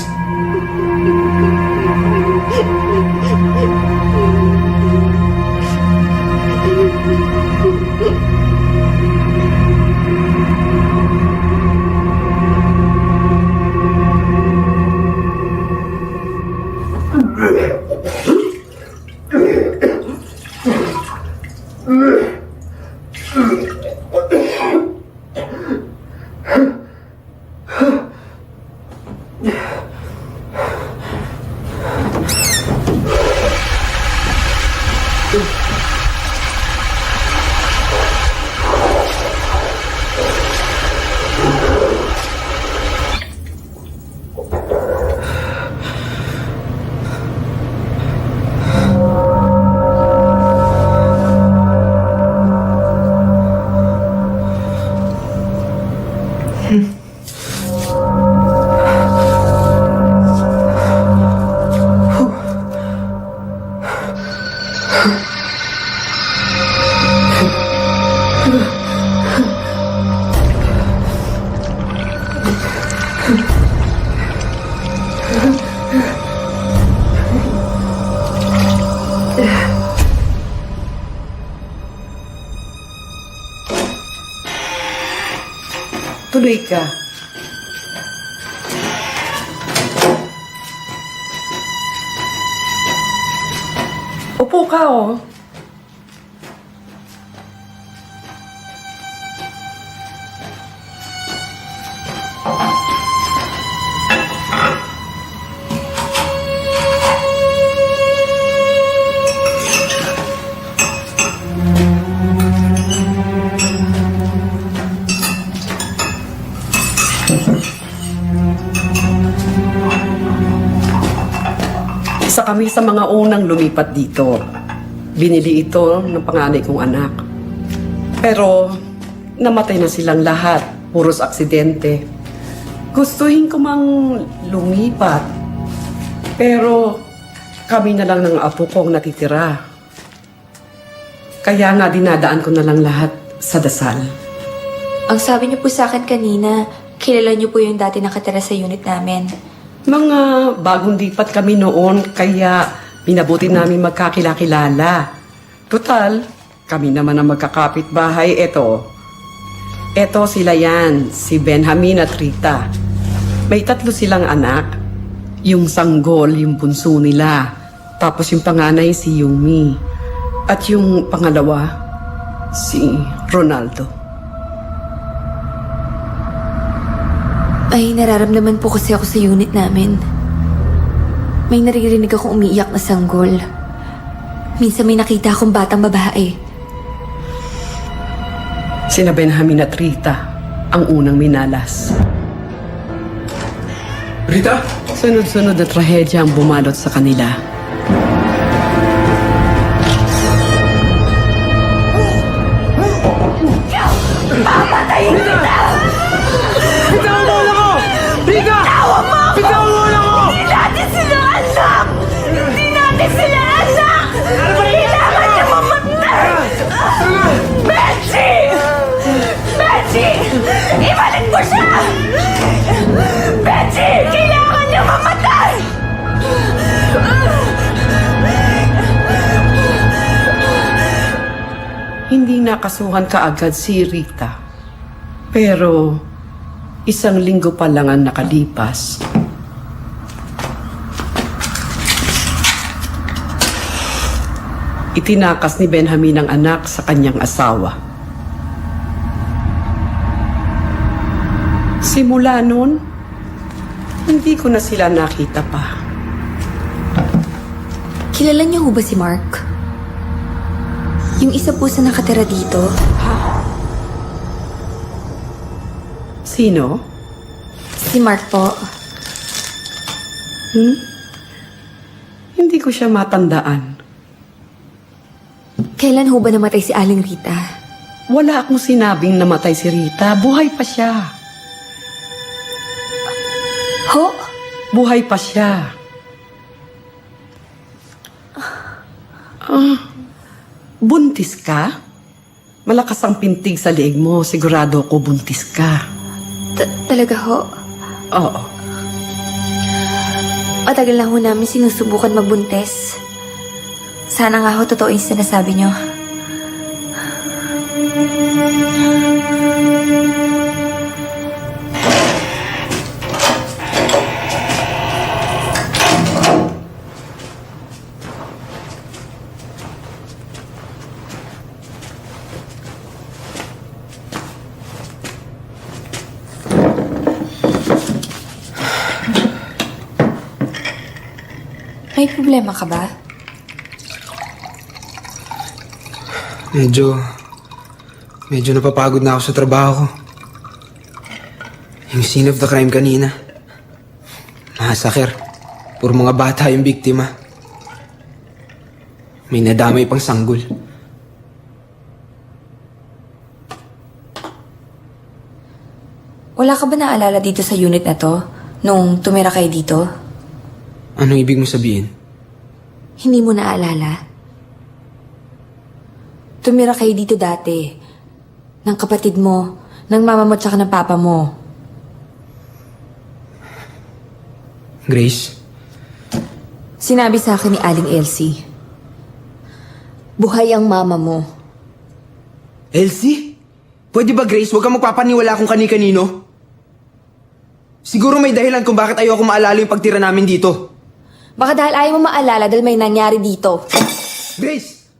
Tuloy ka. Upo ka, oh. Isa kami sa mga unang lumipat dito. Binili ito ng panganay kong anak. Pero namatay na silang lahat. Puros aksidente. Gustuhin ko mang lumipat. Pero kami na lang ng apo ko ang natitira. Kaya nga dinadaan ko na lang lahat sa dasal. Ang sabi niyo po sa akin kanina, kilala niyo po yung dati nakatira sa unit namin. Mga bagong lipat kami noon, kaya minabuti namin magkakilala. Total, kami naman ang magkakapit-bahay. Eto sila yan, si Benjamin at Rita. May 3 silang anak. Yung sanggol, yung bunso nila. Tapos yung panganay si Yumi. At yung pangalawa, Si Ronaldo. Ay, nararamdaman po kasi ako sa unit namin. May naririnig akong umiiyak na sanggol. Minsan may nakita akong batang babae. Sina Benjamin at Rita ang unang minalas. Rita? Sunod-sunod na trahedya ang bumalot sa kanila. Papatayin kita! Bitawan mo ulo ko! Rita! Bitawan mo ako! Bitawan mo ulo ko! Hindi natin sila anak! Hindi natin sila anak! Kailangan niya mamatay! Benji! Benji! Ibalik mo siya! Benji! Kailangan niya mamatay! Hindi nakasuhan kaagad si Rita. Pero, isang linggo pa lang ang nakalipas. Itinakas ni Benjamin ang anak sa kanyang asawa. Simula noon, hindi ko na sila nakita pa. Kilala niyo ho ba si Mark? Yung isa po sa nakatira dito. Sino? Si Mark po. Hindi ko siya matandaan. Kailan ho ba namatay si Aling Rita? Wala akong sinabing namatay si Rita. Buhay pa siya. Ho? Buhay pa siya. Buntis ka? Malakas ang pintig sa liig mo. Sigurado ko buntis ka. Talaga ho? Oo. Matagal na ho namin sinusubukan magbuntis. Sana nga ho totoo yung sinasabi niyo. May problema ka ba? Medyo napapagod na ako sa trabaho ko. Yung scene of the crime kanina. Massacre. Puro mga bata yung biktima. May nadamay pang sanggol. Wala ka ba naalala dito sa unit na to? Nung tumira kayo dito? Anong ibig mo sabihin? Hindi mo naalala? Tumira kayo dito dati. Ng kapatid mo, ng mama mo tsaka ng papa mo. Grace? Sinabi sa akin ni Aling Elsie. Buhay ang mama mo. Elsie? Pwede ba, Grace, huwag kang magpapaniwala kung kani-kanino? Siguro may dahilan kung bakit ayoko maalala yung pagtira namin dito. Baka dahil ayaw mo maalala dahil may nangyari dito. Grace!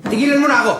Tigilan mo na ako!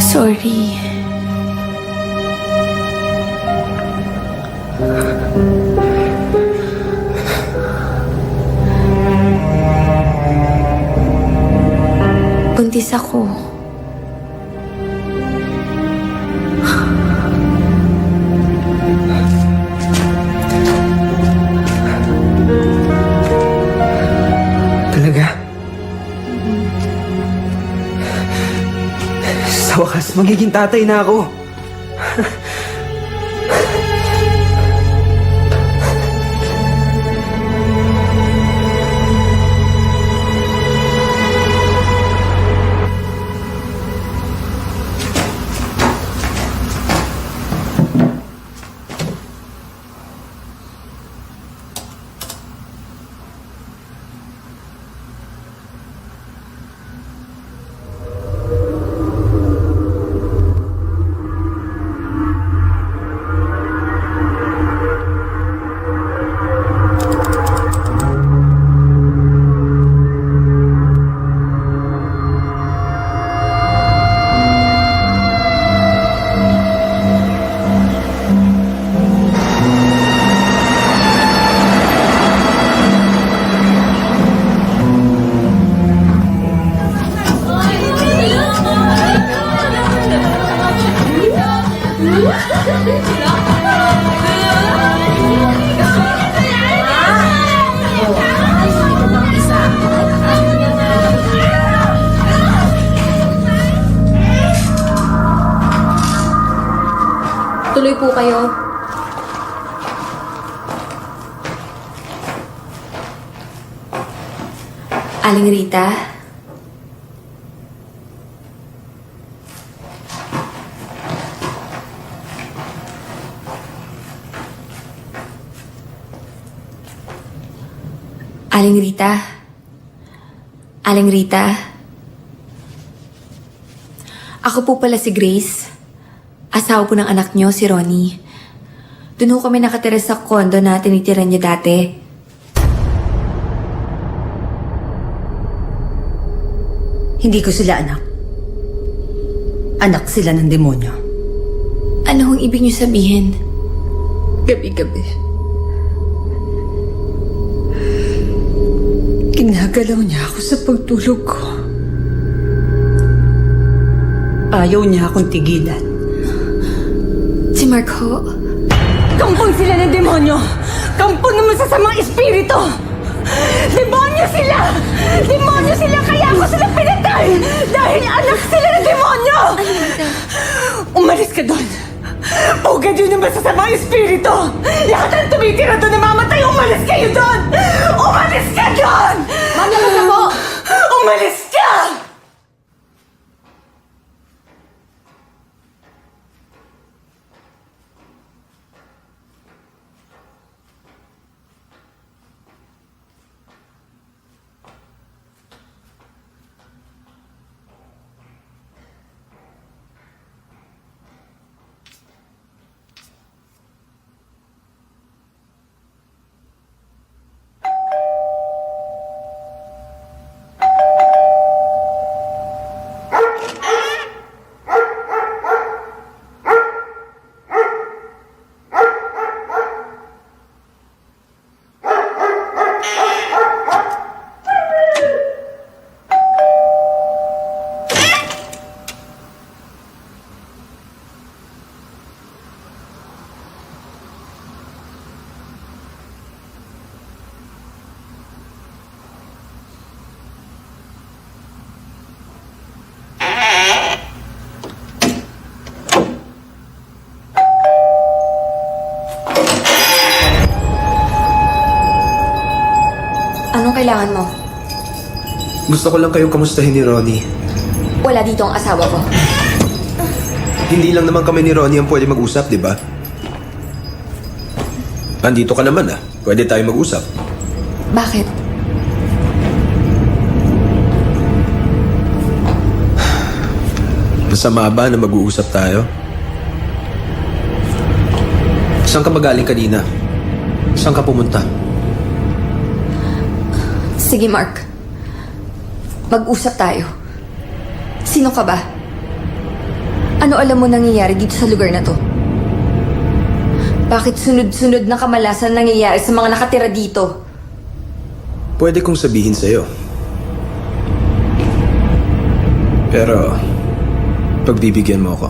Sorry. Buntis ako. Talaga? Sa wakas, magiging tatay na ako. Tuloy po kayo. Aling Rita? Aling Rita? Aling Rita? Ako po pala si Grace. Asawa po ng anak niyo, si Ronnie. Doon ho kami nakatira sa kondo na tinitira niya dati. Hindi ko sila anak. Anak sila ng demonyo. Ano hong ibig niyo sabihin? Gabi-gabi. Ginagalaw niya ako sa pagtulog ko. Ayaw niya akong tigilan. Si Mark ho? Kampon sila ng demonyo! Kampon ng masasamang espiritu! Demonyo sila! Demonyo sila kaya ako sila pinatay! Dahil anak sila ng demonyo! Umalis ka doon! Pugad yun ng masasamang espiritu! Lahat ang tumitira doon na mamatay! Umalis kayo doon! Umalis ka doon! Ma'am, labas na po! Umalis ka! Anong kailangan mo? Gusto ko lang kayong kamustahin ni Ronnie. Wala dito ang asawa ko. Hindi lang naman kami ni Ronnie ang pwede mag-usap, di ba? Andito ka naman ah. Pwede tayo mag-usap. Bakit? Masama ba na mag-uusap tayo? Saan ka ba galing kanina? Saan ka pumunta? Sige, Mark. Mag-usap tayo. Sino ka ba? Ano alam mo nangyayari dito sa lugar na to? Bakit sunod-sunod na kamalasan nangyayari sa mga nakatira dito? Pwede kong sabihin sa'yo. Pero, pagbibigyan mo ako.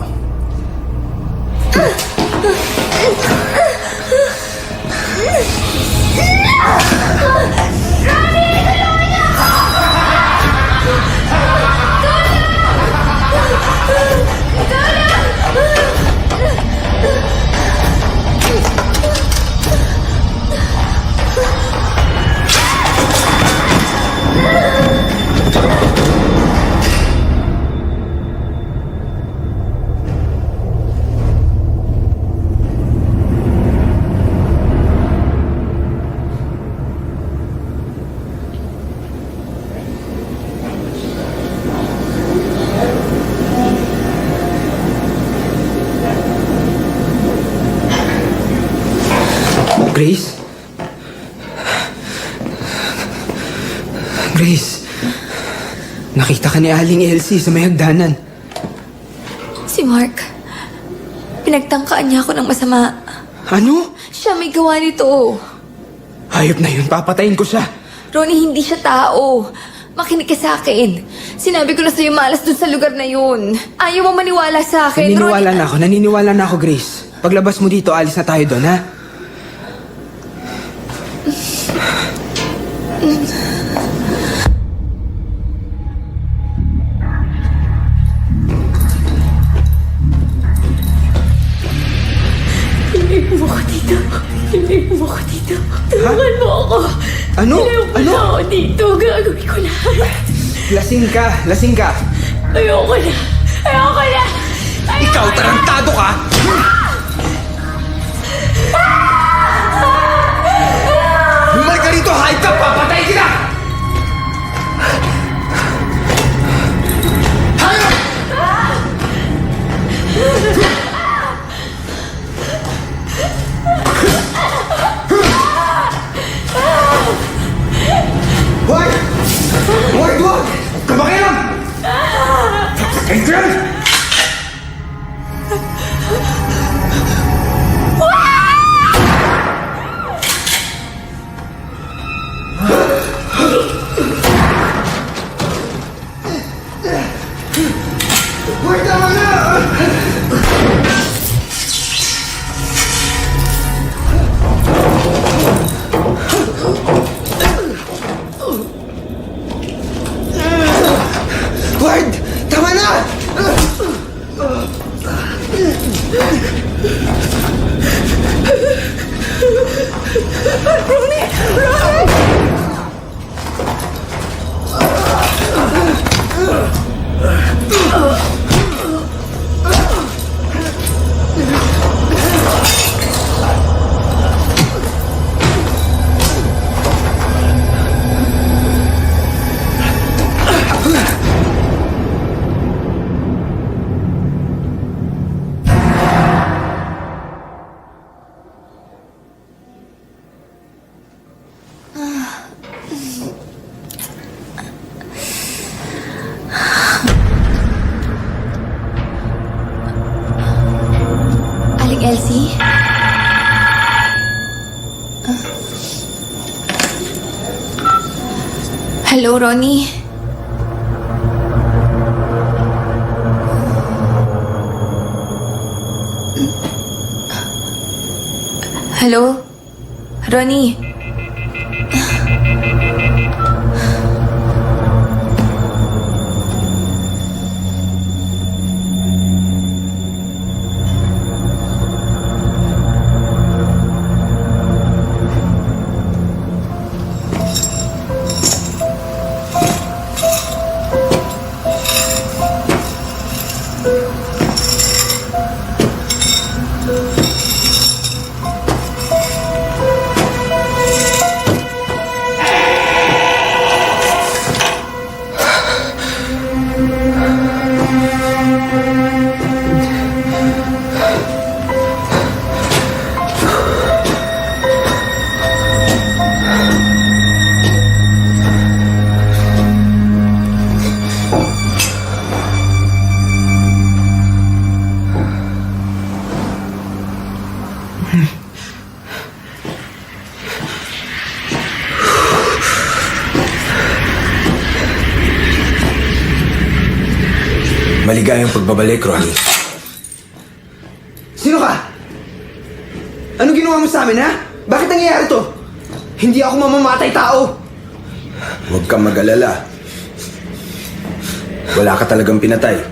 Grace? Grace? Nakita ka ni Aling Elsie sa may hagdanan. Si Mark. Pinagtangkaan niya ako ng masama. Ano? Siya may gawa nito. Hayop na yun, papatayin ko siya. Ronnie, hindi siya tao. Makinig ka sa akin. Sinabi ko na sa'yo malas dun sa lugar na yun. Ayaw mo maniwala sa akin. Naniniwala na ako, Grace. Paglabas mo dito, alis na tayo doon, ha? Balik mo ako dito. Tulungan mo ako. Ano? Ayoko na ako dito. Gagawin ko lahat. Lasing ka! Lasing ka! Ayoko na. Ayoko na. Ikaw, tarantado ka! Bumalik ka rito! Hayop ka! Papatay kita! Hayop! Hoy! Hoy, duwag! Kabakiram! Sakay ka! Hoy, tama na! Ward! Tama na! Ronnie! Ronnie! Aling Elsie? Hello, Ronnie. Hello? Ronnie? Maligayang pagbabalik, Ronnie. Sino ka? Anong ginawa mo sa amin, ha? Bakit nangyayari to? Hindi ako mamamatay tao! Huwag kang mag-alala. Wala ka talagang pinatay.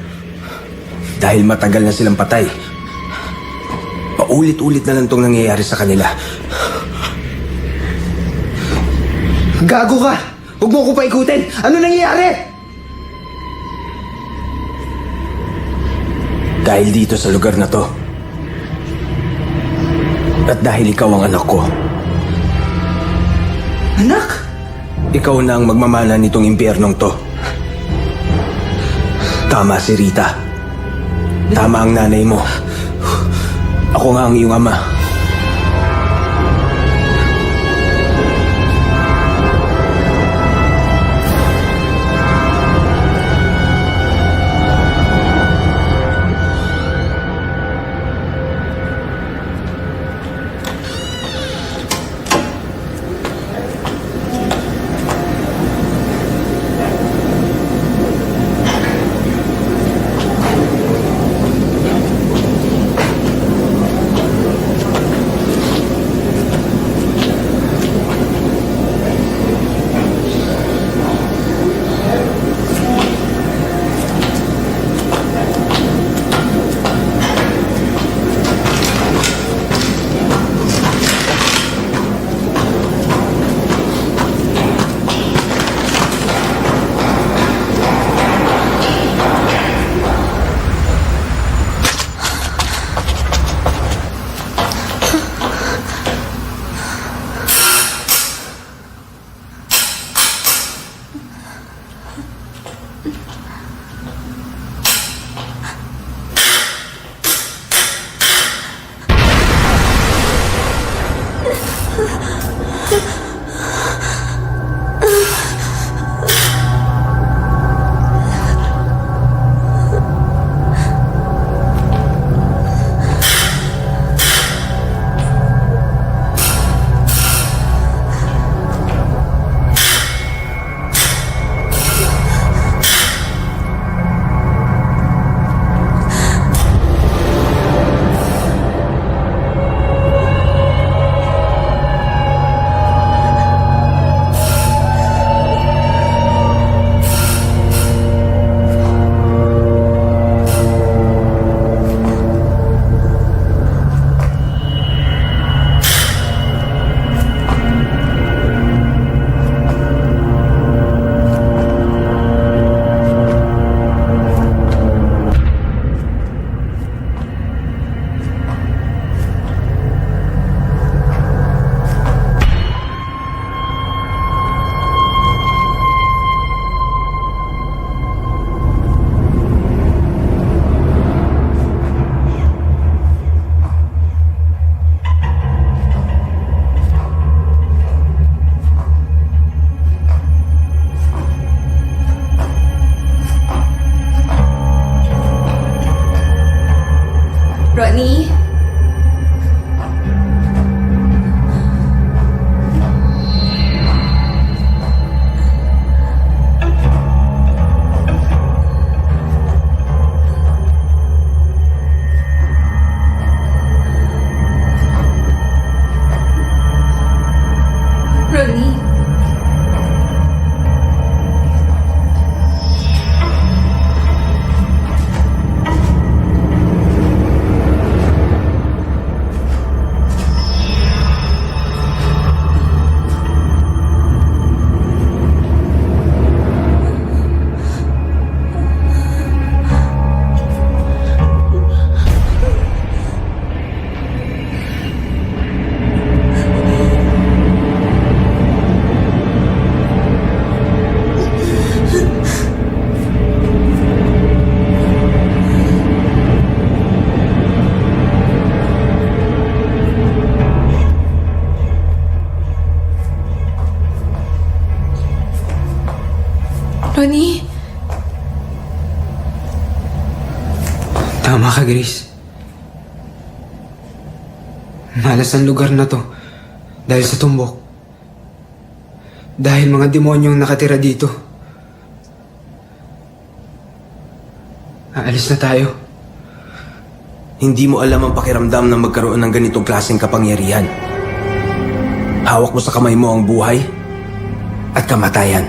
Dahil matagal na silang patay. Paulit-ulit na lang itong nangyayari sa kanila. Gago ka! Huwag mo ko paikutin! Ano nangyayari? Dahil dito sa lugar na to. At dahil ikaw ang anak ko. Anak? Ikaw na ang magmamana nitong impyernong to. Tama si Rita. Tama ang nanay mo. Ako nga ang iyong ama. Ronnie? Ronnie? Ronnie? Tama ka, Grace. Malas ang lugar na to dahil sa tumbok. Dahil mga demonyong nakatira dito. Aalis na tayo. Hindi mo alam ang pakiramdam na magkaroon ng ganitong klaseng kapangyarihan. Hawak mo sa kamay mo ang buhay at kamatayan.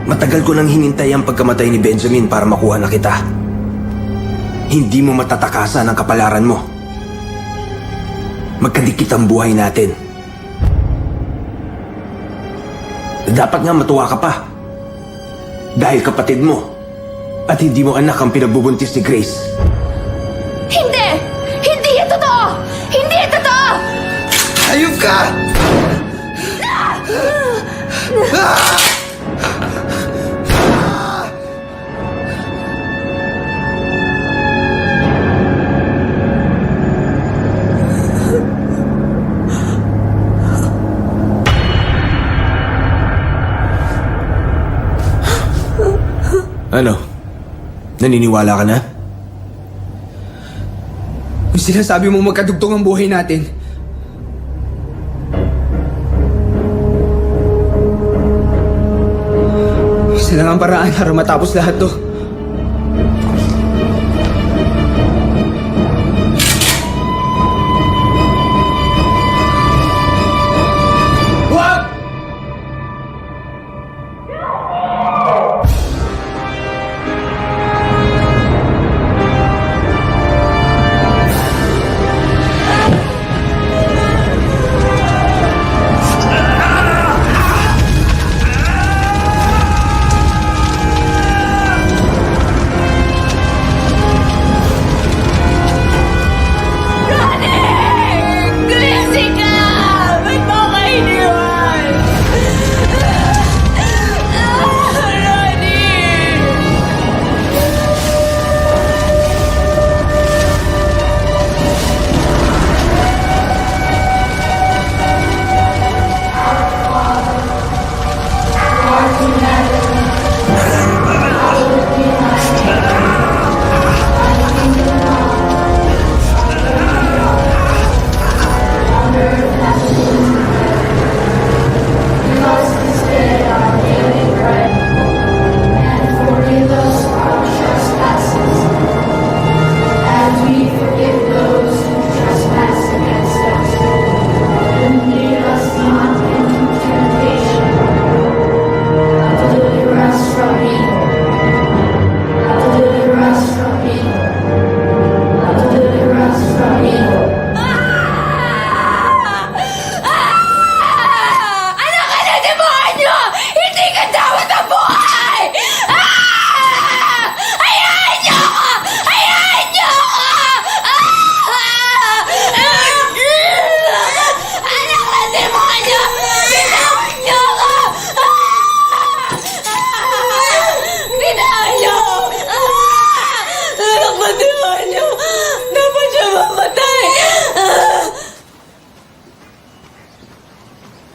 Matagal ko nang hinintay ang pagkamatay ni Benjamin para makuha na kita. Hindi mo matatakasan ang kapalaran mo. Magkadikit ang buhay natin. Dapat nga matuwa ka pa. Dahil kapatid mo at hindi mo anak ang pinagbubuntis ni Grace. Hindi! Hindi yan totoo! Hindi yan totoo! Hayop ka! Ano? Naniniwala ka na? Kung sinasabi mo magkadugtong ang buhay natin, isa lang ang paraan para matapos lahat to.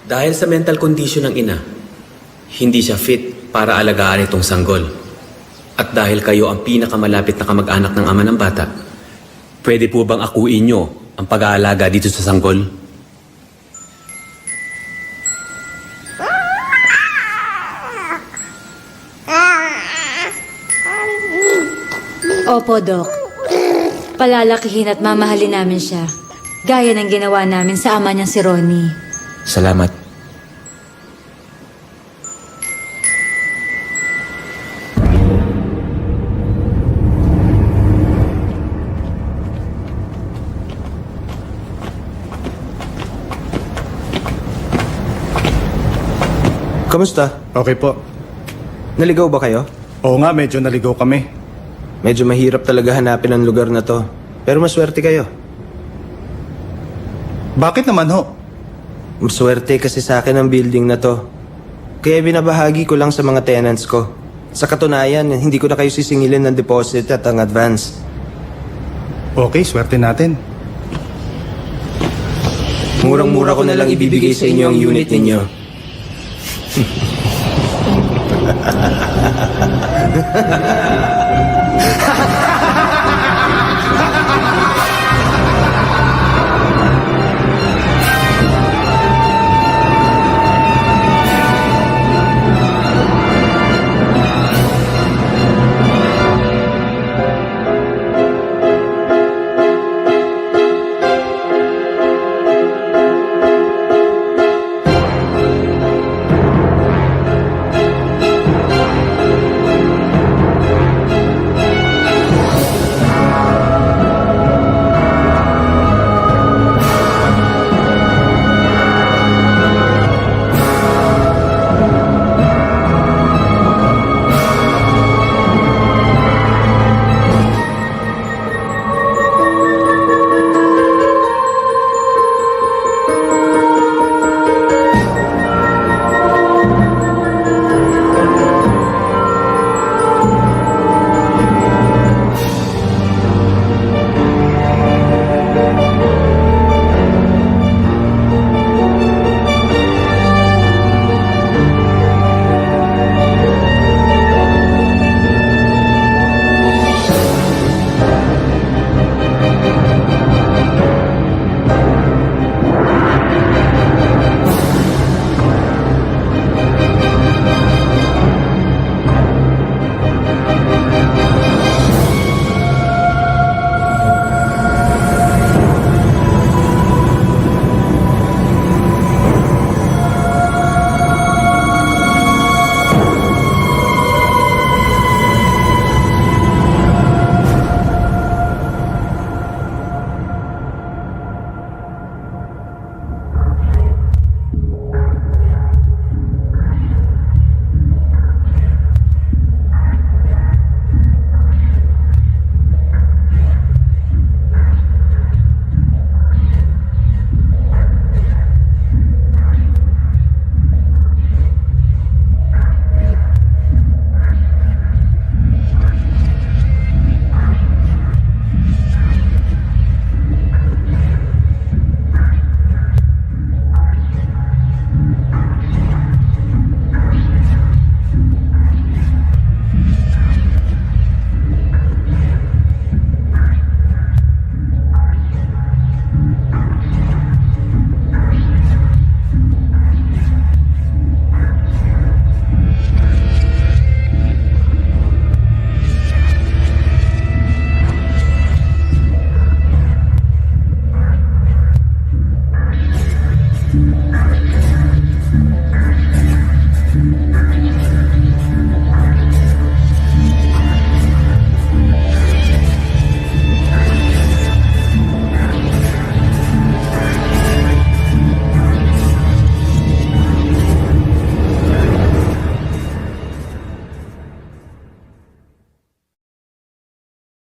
Dahil sa mental condition ng ina, hindi siya fit para alagaan itong sanggol. At dahil kayo ang pinakamalapit na kamag-anak ng ama ng bata, pwede po bang akuin nyo ang pag-aalaga dito sa sanggol? Opo, Doc. Palalakihin at mamahalin namin siya. Gaya ng ginawa namin sa ama niyang si Ronnie. Salamat. Kamusta? Okay po. Naligaw ba kayo? Oo nga, medyo naligaw kami. Medyo mahirap talaga hanapin ang lugar na to. Pero maswerte kayo. Bakit naman ho? Maswerte kasi sa akin ang building na to. Kaya binabahagi ko lang sa mga tenants ko. Sa katunayan, hindi ko na kayo sisingilin ng deposit at ang advance. Okay, swerte natin. Murang-mura ko na lang ibibigay sa inyo ang unit ninyo.